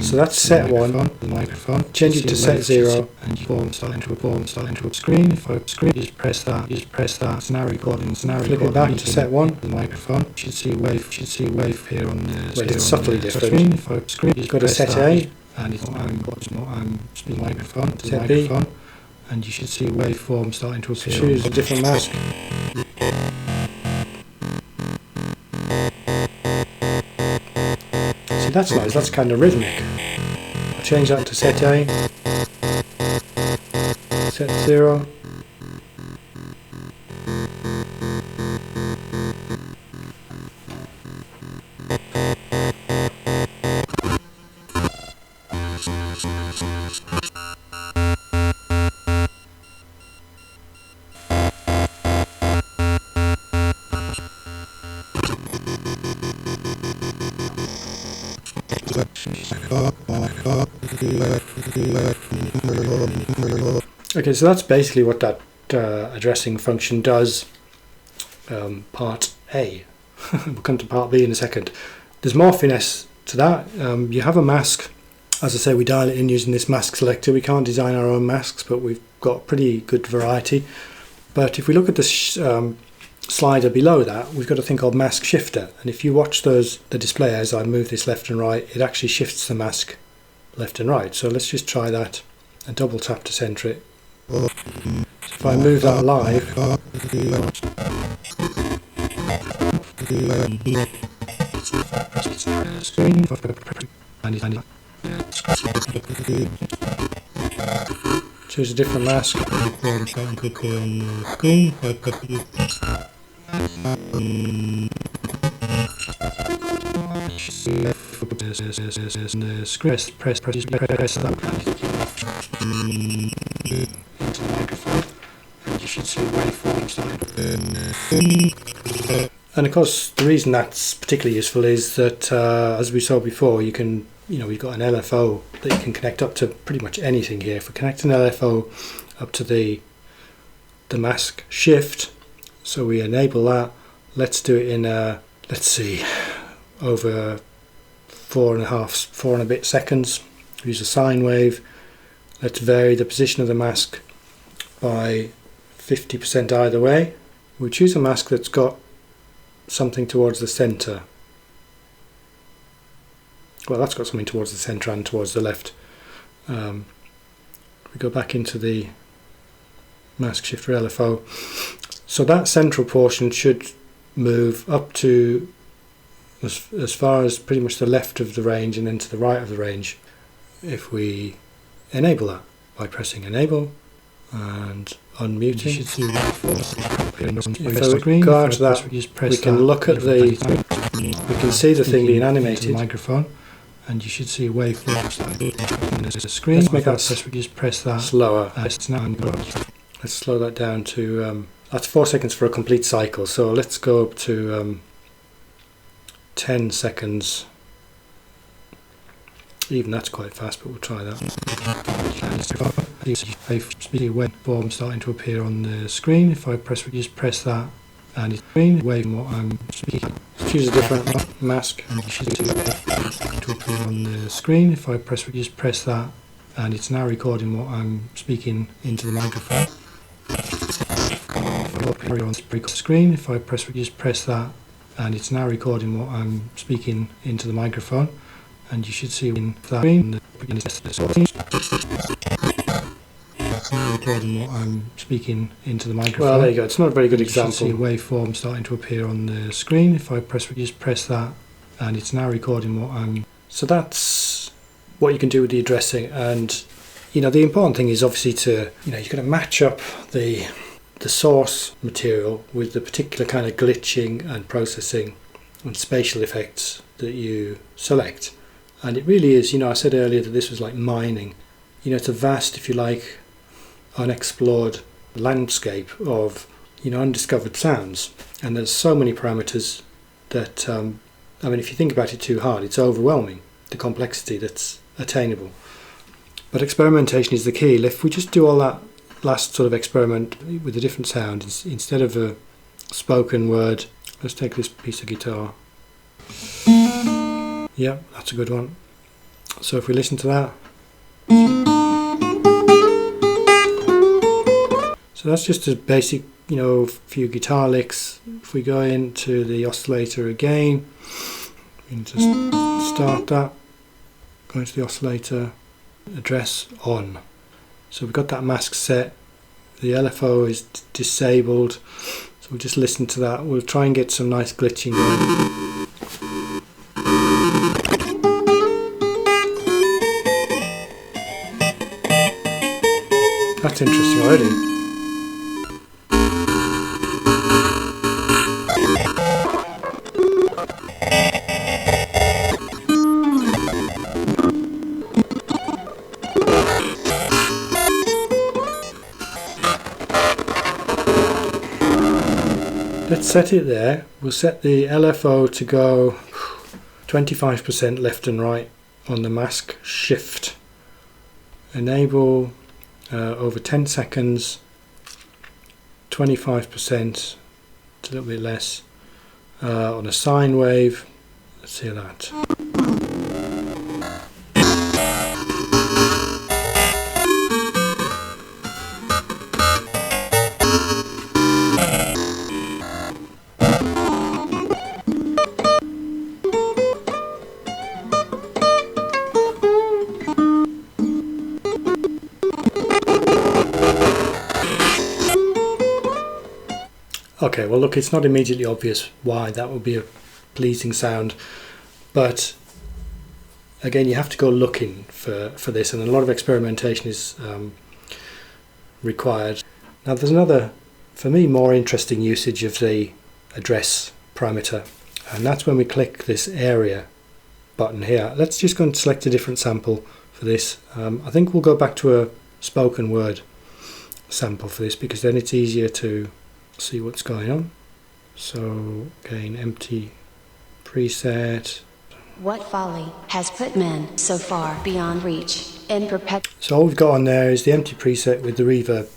Speaker 1: So that's set 1,
Speaker 3: the microphone.
Speaker 1: Change it to set 0,
Speaker 3: and form starting to a screen. If I just press that, it's now recording.
Speaker 1: Flip it back to set 1.
Speaker 3: The microphone should see wave here on the
Speaker 1: well, it's subtly different.
Speaker 3: Screen. If I
Speaker 1: go to set A,
Speaker 3: and it's the microphone to
Speaker 1: set
Speaker 3: the microphone, and you should see waveform starting to appear.
Speaker 1: Choose a different mask. See, that's nice, that's kind of rhythmic. I'll change that to set A, set 0. Okay, so that's basically what that addressing function does, part A. We'll come to part B in a second. There's more finesse to that. You have a mask. As I say, we dial it in using this mask selector. We can't design our own masks, but we've got pretty good variety. But if we look at the slider below that, we've got a thing called mask shifter, and if you watch the display as I move this left and right, it actually shifts the mask left and right. So let's just try that and double tap to center it. So if I move that live, choose a different mask. Press into the microphone, and you should see waveforms starting. And of course, the reason that's particularly useful is that, as we saw before, we've got an LFO that you can connect up to pretty much anything here. If we connect an LFO up to the mask shift, so we enable that. Let's do it in let's see, over 4 and a bit seconds. Use a sine wave. Let's vary the position of the mask by 50% either way. We choose a mask that's got something towards the center. Well, that's got something towards the center and towards the left. We go back into the mask shifter LFO. So that central portion should move up to as far as pretty much the left of the range and then to the right of the range if we enable that by pressing enable and unmuting.
Speaker 3: You should see
Speaker 1: If I go out to that, we can look at we can see the thing being animated.
Speaker 3: Microphone, and you should see a waveform on the screen.
Speaker 1: Let's make that
Speaker 3: just press that
Speaker 1: slower.
Speaker 3: It's now
Speaker 1: Let's slow that down to that's 4 seconds for a complete cycle. So let's go up to 10 seconds. Even that's quite fast, but we'll try that.
Speaker 3: You see a waveform starting to appear on the screen. If I just press that, and it's green wave what I'm speaking.
Speaker 1: Let's choose a different mask.
Speaker 3: And you should see it to appear on the screen. If I just press that, and it's now recording what I'm speaking into the microphone. Appear on the screen. If I just press that, and it's now recording what I'm speaking into the microphone. And you should see in that screen now recording what I'm speaking into the microphone.
Speaker 1: Well, there you go. It's not a very good example.
Speaker 3: You should see a waveform starting to appear on the screen. If I just press that, and it's now recording what I'm.
Speaker 1: So that's what you can do with the addressing, and you know the important thing is obviously to you've got to match up the source material with the particular kind of glitching and processing and spatial effects that you select. And it really is, I said earlier that this was like mining. It's a vast, if you like, unexplored landscape of, undiscovered sounds. And there's so many parameters that, if you think about it too hard, it's overwhelming, the complexity that's attainable. But experimentation is the key. If we just do all that last sort of experiment with a different sound, instead of a spoken word, let's take this piece of guitar. Yeah, that's a good one. So if we listen to that. So that's just a basic, few guitar licks. If we go into the oscillator again, we can just start that. Go into the oscillator, address on. So we've got that mask set. The LFO is disabled. So we'll just listen to that. We'll try and get some nice glitching going. That's interesting already. Let's set it there. We'll set the LFO to go 25% left and right on the mask. Shift. Enable. Over 10 seconds, 25%, it's a little bit less, on a sine wave. Let's hear that. Okay, well look, it's not immediately obvious why that would be a pleasing sound, but again you have to go looking for this, and a lot of experimentation is required. Now there's another, for me, more interesting usage of the address parameter, and that's when we click this area button here. Let's just go and select a different sample for this. I think we'll go back to a spoken word sample for this, because then it's easier to see what's going on. So again, empty preset.
Speaker 4: What folly has put men so far beyond reach in perpetual.
Speaker 1: So all we've got on there is the empty preset with the reverb.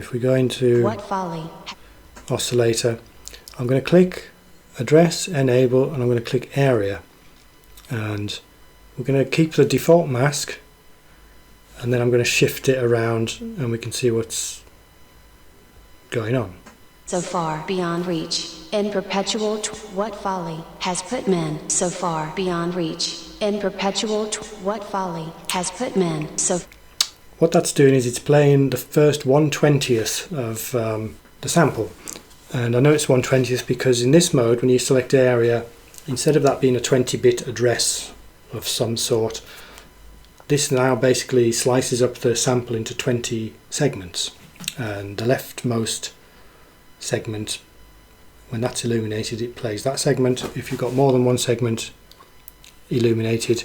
Speaker 1: If we go into
Speaker 4: What folly
Speaker 1: Oscillator, I'm going to click address, enable, and I'm going to click area, and we're going to keep the default mask, and then I'm going to shift it around and we can see what's going on.
Speaker 4: so far beyond reach in perpetual. What folly has put men so far beyond reach in perpetual. What folly has put men so.
Speaker 1: what that's doing is it's playing the first 1/20th of the sample. And I know it's 1/20th because in this mode, when you select area, instead of that being a 20-bit address of some sort, this now basically slices up the sample into 20 segments. And the leftmost segment, when that's illuminated, it plays that segment. If you've got more than one segment illuminated,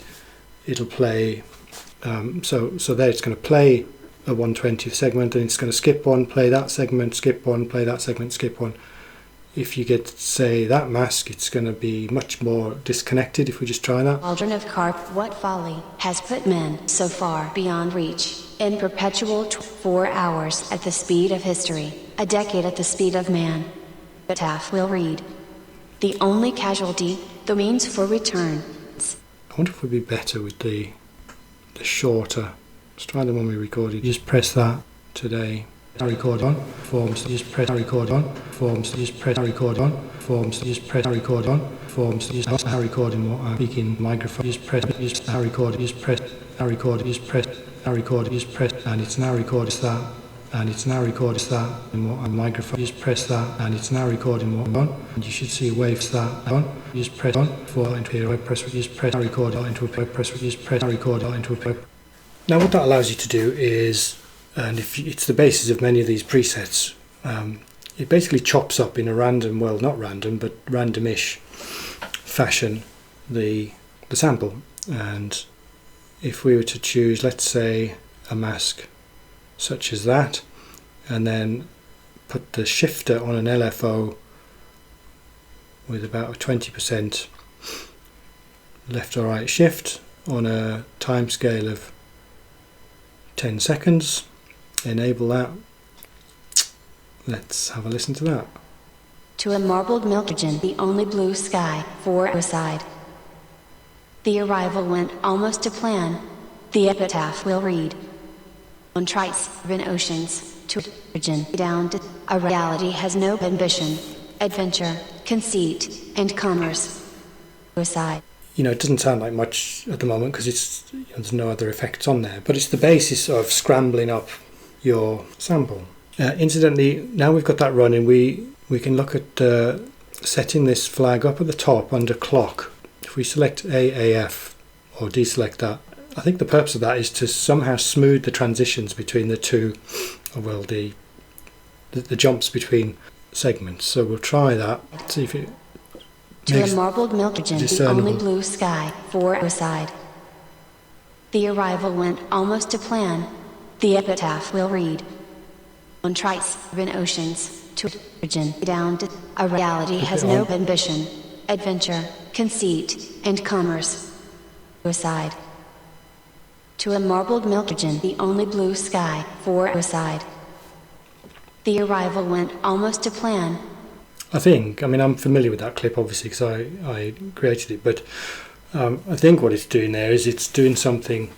Speaker 1: it'll play, so there it's going to play a 1/20th segment, and it's going to skip one, play that segment, skip one, play that segment, skip one. If you get, say, that mask, it's going to be much more disconnected if we just try that.
Speaker 4: Children of Carp, what folly has put men so far beyond reach, in perpetual 4 hours at the speed of history, a decade at the speed of man. Epitaph will read. The only casualty, the means for return.
Speaker 1: I wonder if we'd be better with the shorter. Let's try the one we recorded. Just press that today. I record on forms. Just press I record on forms. Just press I record on forms. Just press I record on forms. Just I record in what I'm speaking microphone. Just press. Just I record. Just press I record. Just press I record. Just press, and it's now recorded that. And it's now recorded that in what I'm microphone. Just press that, and it's now recording what I'm on. And you should see waves that on. Just press on for into here. I press. Just press I record into a press. Just press I record into a. Now what that allows you to do is, and if it's the basis of many of these presets, it basically chops up in a random, well not random, but randomish fashion the sample. And if we were to choose, let's say, a mask such as that, and then put the shifter on an LFO with about a 20% left or right shift on a time scale of 10 seconds, enable that. Let's have a listen to that.
Speaker 4: To a marbled milkgen, the only blue sky, for side. The arrival went almost to plan. The epitaph will read. On trice, in oceans, to origin, down to a reality has no ambition, adventure, conceit, and commerce. Aside.
Speaker 1: You know, it doesn't sound like much at the moment because there's no other effects on there, but it's the basis of scrambling up your sample. Incidentally, now we've got that running, we can look at setting this flag up at the top under clock. If we select AAF or deselect that, I think the purpose of that is to somehow smooth the transitions between the two, or well, the jumps between segments. So we'll try that. Let's see if it
Speaker 4: to a marbled milkgen, the only blue sky, for side. The arrival went almost to plan. The epitaph will read. On trice, in oceans, to origin, down to a reality has no ambition, adventure, conceit, and commerce. Aside. To a marbled milkgen, the only blue sky, for aside. The arrival went almost to plan.
Speaker 1: I mean, I'm familiar with that clip obviously because I created it, but I think what it's doing there is it's doing something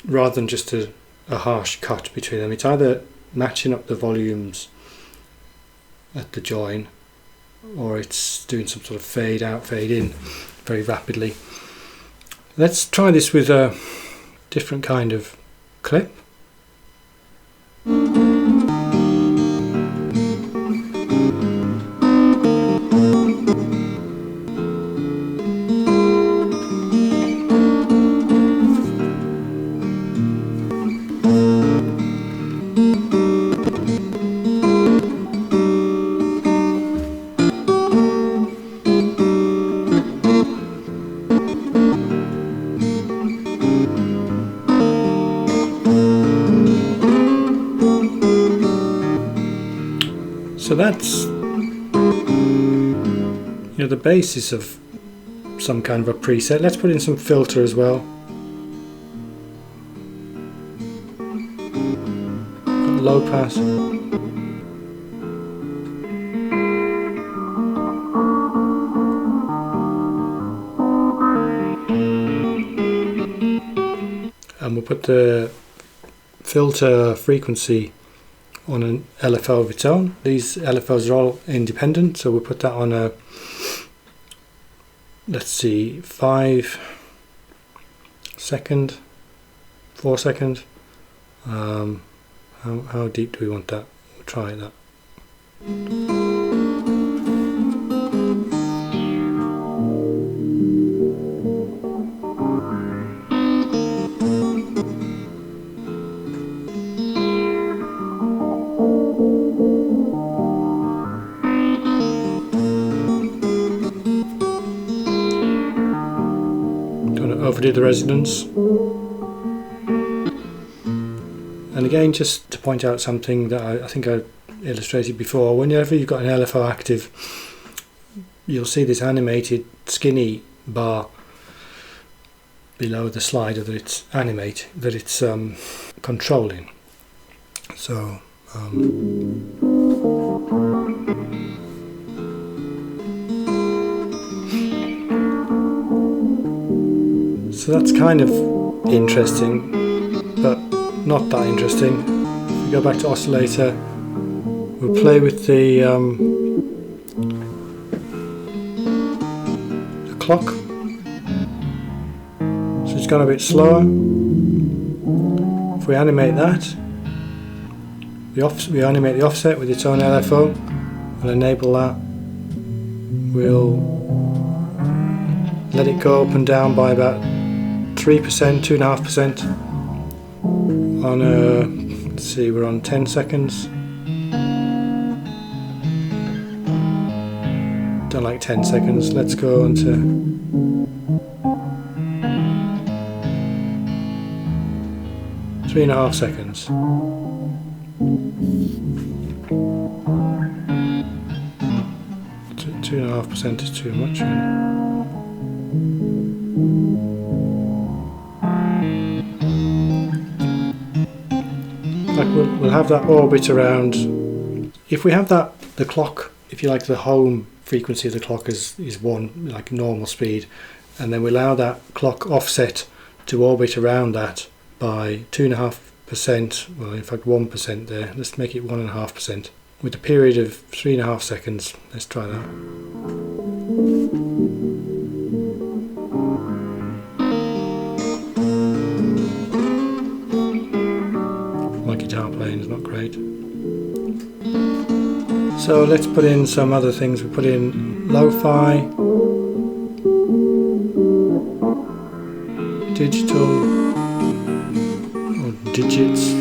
Speaker 1: rather than just a harsh cut between them. It's either matching up the volumes at the join, or it's doing some sort of fade out, fade in very rapidly. Let's try this with a different kind of clip. So that's, the basis of some kind of a preset. Let's put in some filter as well. Got low pass. And we'll put the filter frequency on an LFO of its own. These LFOs are all independent, so we'll put that on a, let's see, 5 second, 4 second, How deep do we want that? We'll try that. Don't want to overdo the resonance. And again, just to point out something that I think I illustrated before, whenever you've got an LFO active, you'll see this animated skinny bar below the slider that it's controlling. So so that's kind of interesting, but not that interesting. If we go back to Oscillator, we'll play with the clock. So it's gone a bit slower. If we animate that, we animate the offset with its own LFO and enable that. We'll let it go up and down by about 3%, 2.5%. On let's see, we're on 10 seconds. Don't like 10 seconds. Let's go on to 3.5 seconds. 2.5% is too much. We'll have that orbit around. If we have that, the clock, if you like, the home frequency of the clock is 1, like normal speed, and then we allow that clock offset to orbit around that by 2.5%, well in fact 1% there, let's make it 1.5%, with a period of 3.5 seconds. Let's try that. My guitar playing is not great. So let's put in some other things. We put in lo-fi, digital, or digits,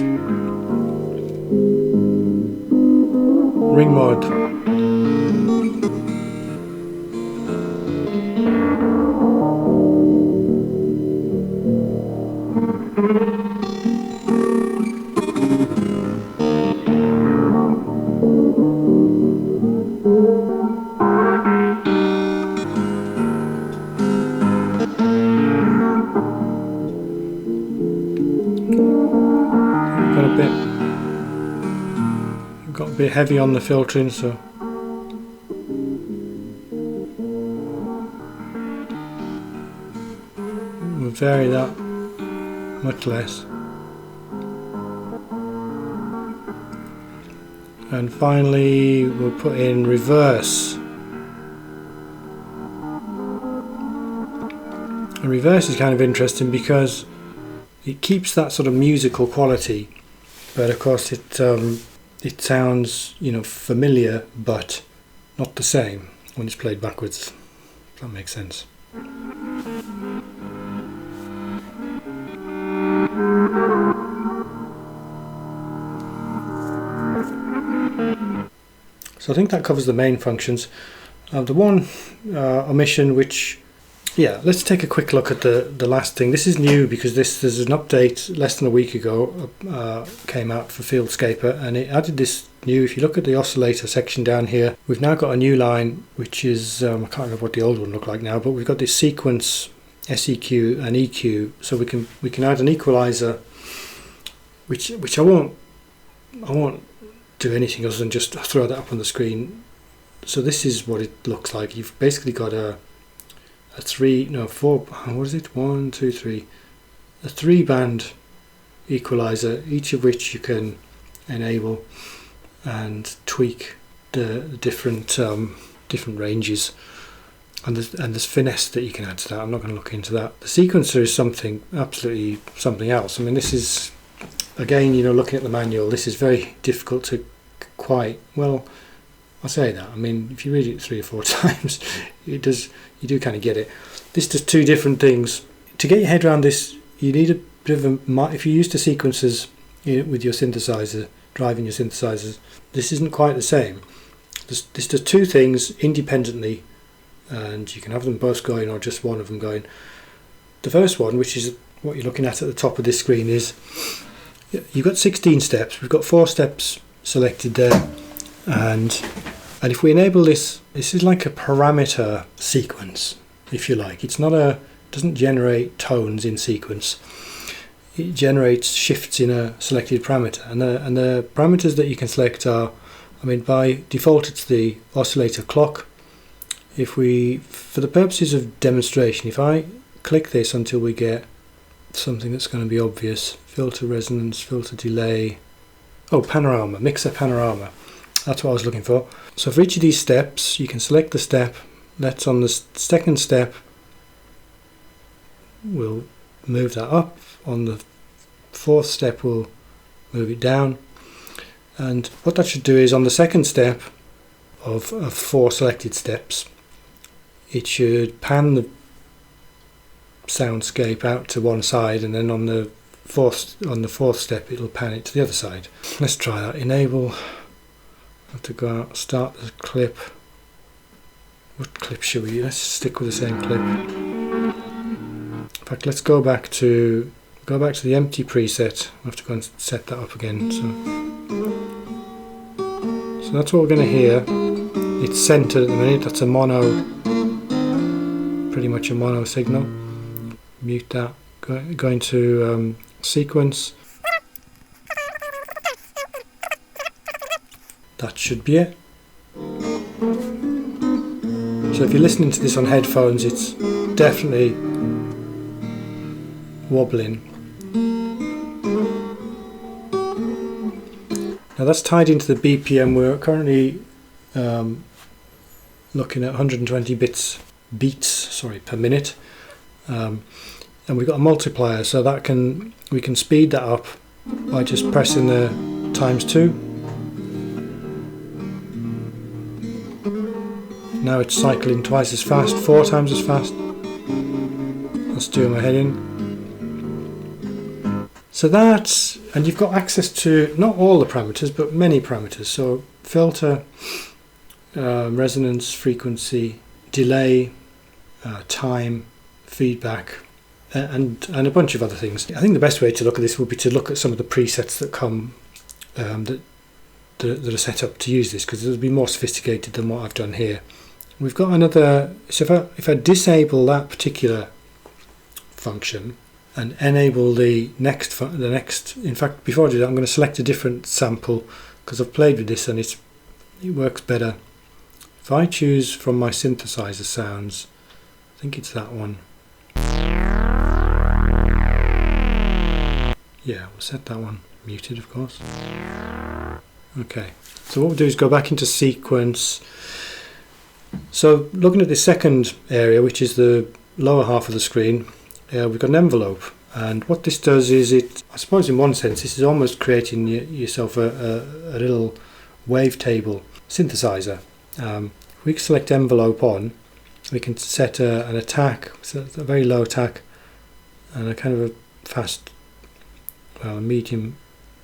Speaker 1: ring mod. Got a bit heavy on the filtering, so we'll vary that much less. And finally we'll put in reverse. And reverse is kind of interesting because it keeps that sort of musical quality, but of course it sounds, you know, familiar but not the same when it's played backwards, if that makes sense. So I think that covers the main functions. The one omission which, yeah, let's take a quick look at the last thing. This is new because there's an update less than a week ago came out for Fieldscaper, and it added this new, if you look at the oscillator section down here, we've now got a new line which is, I can't remember what the old one looked like now, but we've got this sequence SEQ and EQ, so we can add an equalizer, which I won't do anything other than just throw that up on the screen. So this is what it looks like. You've basically got a 3-band equalizer, each of which you can enable and tweak the different ranges, and there's finesse that you can add to that. I'm not going to look into that. The sequencer is absolutely something else. I mean, this is again, you know, looking at the manual, this is very difficult to quite, well, I say that, I mean, if you read it 3 or 4 times, you do kind of get it. This does 2 different things. To get your head around this, you need a bit of a, if you're used to sequences with your synthesizer, driving your synthesizers, this isn't quite the same. This does 2 things independently, and you can have them both going or just one of them going. The first one, which is what you're looking at the top of this screen, is you've got 16 steps. We've got 4 steps selected there, and if we enable this, this is like a parameter sequence, if you like. It's not doesn't generate tones in sequence. It generates shifts in a selected parameter, and the parameters that you can select are, I mean, by default it's the oscillator clock. If we, for the purposes of demonstration, if I click this until we get something that's going to be obvious, filter resonance, filter delay, oh, panorama, mixer panorama, that's what I was looking for. So for each of these steps you can select the step. Let's, on the second step, we'll move that up. On the 4th step we'll move it down, and what that should do is, on the second step of 4 selected steps, it should pan the soundscape out to one side, and then on the 4th step it'll pan it to the other side. Let's try that. Enable, I have to go out, start the clip. What clip should we use? Let's stick with the same clip. In fact, let's go back to the empty preset. I have to go and set that up again. So that's what we're going to hear. It's centered at the minute. That's a mono, pretty much a mono signal. Mute that. Going to sequence. That should be it. So if you're listening to this on headphones, it's definitely wobbling. Now that's tied into the BPM. We're currently looking at 120 beats per minute, and we've got a multiplier, so that we can speed that up by just pressing the ×2. Now it's cycling twice as fast, 4 times as fast. That's doing my head in. So that's, and you've got access to not all the parameters, but many parameters. So filter, resonance, frequency, delay, time, feedback, and a bunch of other things. I think the best way to look at this would be to look at some of the presets that come that are set up to use this, because it'll be more sophisticated than what I've done here. We've got another, so if I disable that particular function and enable the next, in fact, before I do that, I'm going to select a different sample, because I've played with this and it works better. If I choose from my synthesizer sounds, I think it's that one. Yeah, we'll set that one muted, of course. Okay, so what we'll do is go back into sequence. So looking at the second area, which is the lower half of the screen, we've got an envelope, and what this does is, I suppose in one sense this is almost creating yourself a little wavetable synthesizer. If we select envelope on, we can set an attack, so a very low attack, and a kind of a fast, medium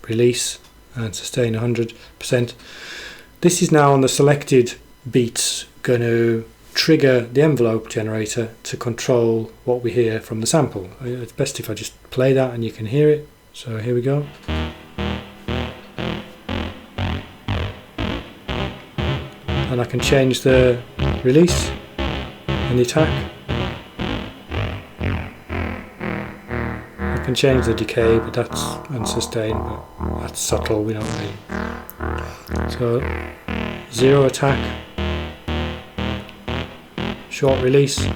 Speaker 1: release, and sustain 100%. This is now on the selected beats going to trigger the envelope generator to control what we hear from the sample. It's best if I just play that and you can hear it. So here we go. And I can change the release and the attack. I can change the decay, but that's unsustained, but that's subtle, we don't really. So 0 attack, short release,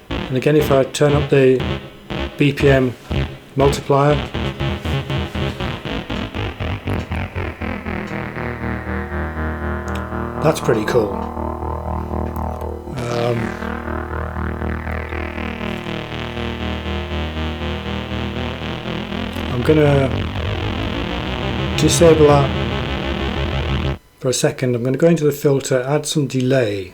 Speaker 1: and again if I turn up the BPM multiplier, that's pretty cool. I'm gonna disable that for a second. I'm going to go into the filter, add some delay.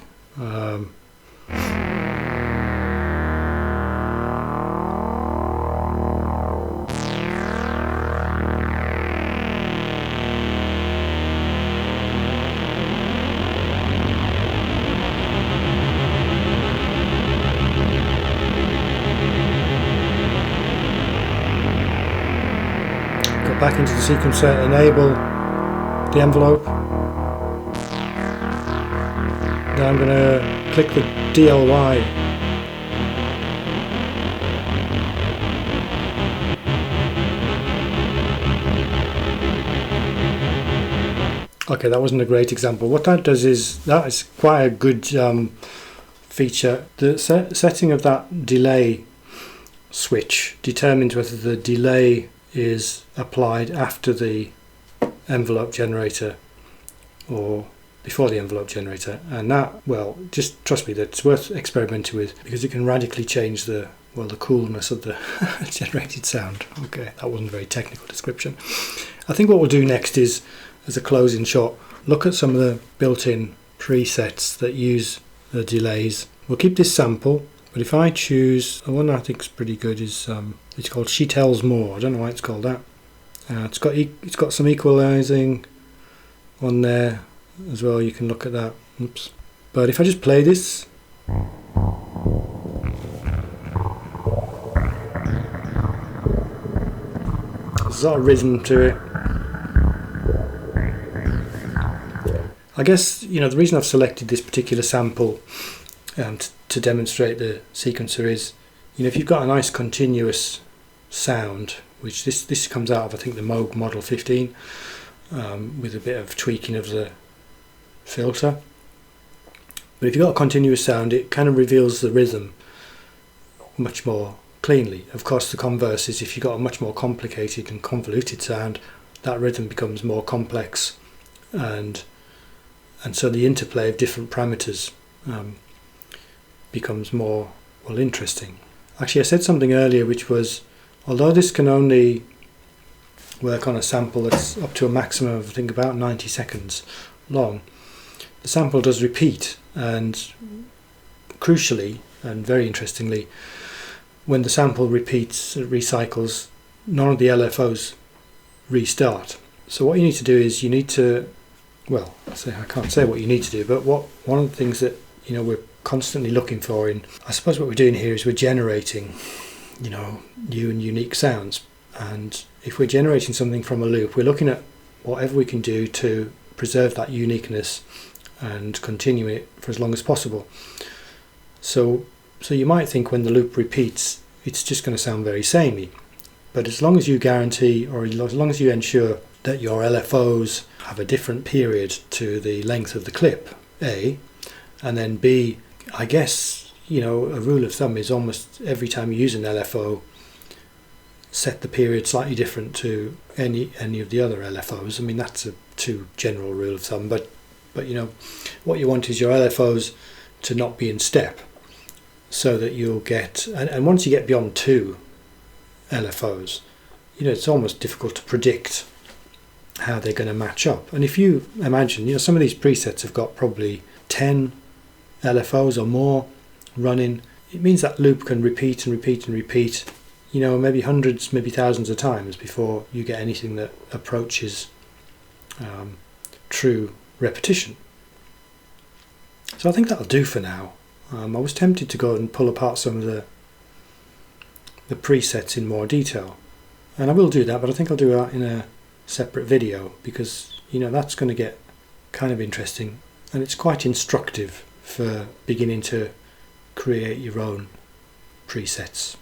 Speaker 1: Back into the sequencer, enable the envelope. Now I'm going to click the DLY. Okay, that wasn't a great example. What that does is, that is quite a good feature. The setting of that delay switch determines whether the delay is applied after the envelope generator or before the envelope generator, and that, well, just trust me, that's worth experimenting with, because it can radically change the coolness of the generated sound. Okay, that wasn't a very technical description. I think what we'll do next is, as a closing shot, look at some of the built-in presets that use the delays. We'll keep this sample, but if I choose, the one I think is pretty good is it's called She Tells More. I don't know why it's called that. It's got some equalizing on there as well. You can look at that. Oops. But if I just play this, there's a lot of rhythm to it. I guess, you know, the reason I've selected this particular sample to demonstrate the sequencer is, you know, if you've got a nice continuous sound, which this comes out of, I think, the Moog Model 15, with a bit of tweaking of the filter. But if you've got a continuous sound, it kind of reveals the rhythm much more cleanly. Of course, the converse is, if you've got a much more complicated and convoluted sound, that rhythm becomes more complex, and so the interplay of different parameters becomes more, well, interesting. Actually, I said something earlier, which was, although this can only work on a sample that's up to a maximum of, I think, about 90 seconds long, the sample does repeat, and crucially and very interestingly, when the sample repeats, it recycles, none of the LFOs restart. So what you need to do is, you need to, well, I can't say what you need to do, but one of the things that, you know, we're constantly looking for in, I suppose what we're doing here is we're generating, you know, new and unique sounds. And if we're generating something from a loop, we're looking at whatever we can do to preserve that uniqueness and continue it for as long as possible. So you might think when the loop repeats, it's just going to sound very samey. But as long as you guarantee, or as long as you ensure that your LFOs have a different period to the length of the clip, A, and then B, I guess, you know, a rule of thumb is almost every time you use an LFO, set the period slightly different to any of the other LFOs. I mean, that's a too general rule of thumb, but you know, what you want is your LFOs to not be in step, so that you'll get, and once you get beyond 2 LFOs, you know, it's almost difficult to predict how they're going to match up. And if you imagine, you know, some of these presets have got probably 10 LFOs or more running, it means that loop can repeat and repeat and repeat, you know, maybe hundreds, maybe thousands of times before you get anything that approaches true repetition. So I think that'll do for now. I was tempted to go and pull apart some of the presets in more detail, and I will do that, but I think I'll do that in a separate video, because, you know, that's going to get kind of interesting, and it's quite instructive for beginning to create your own presets.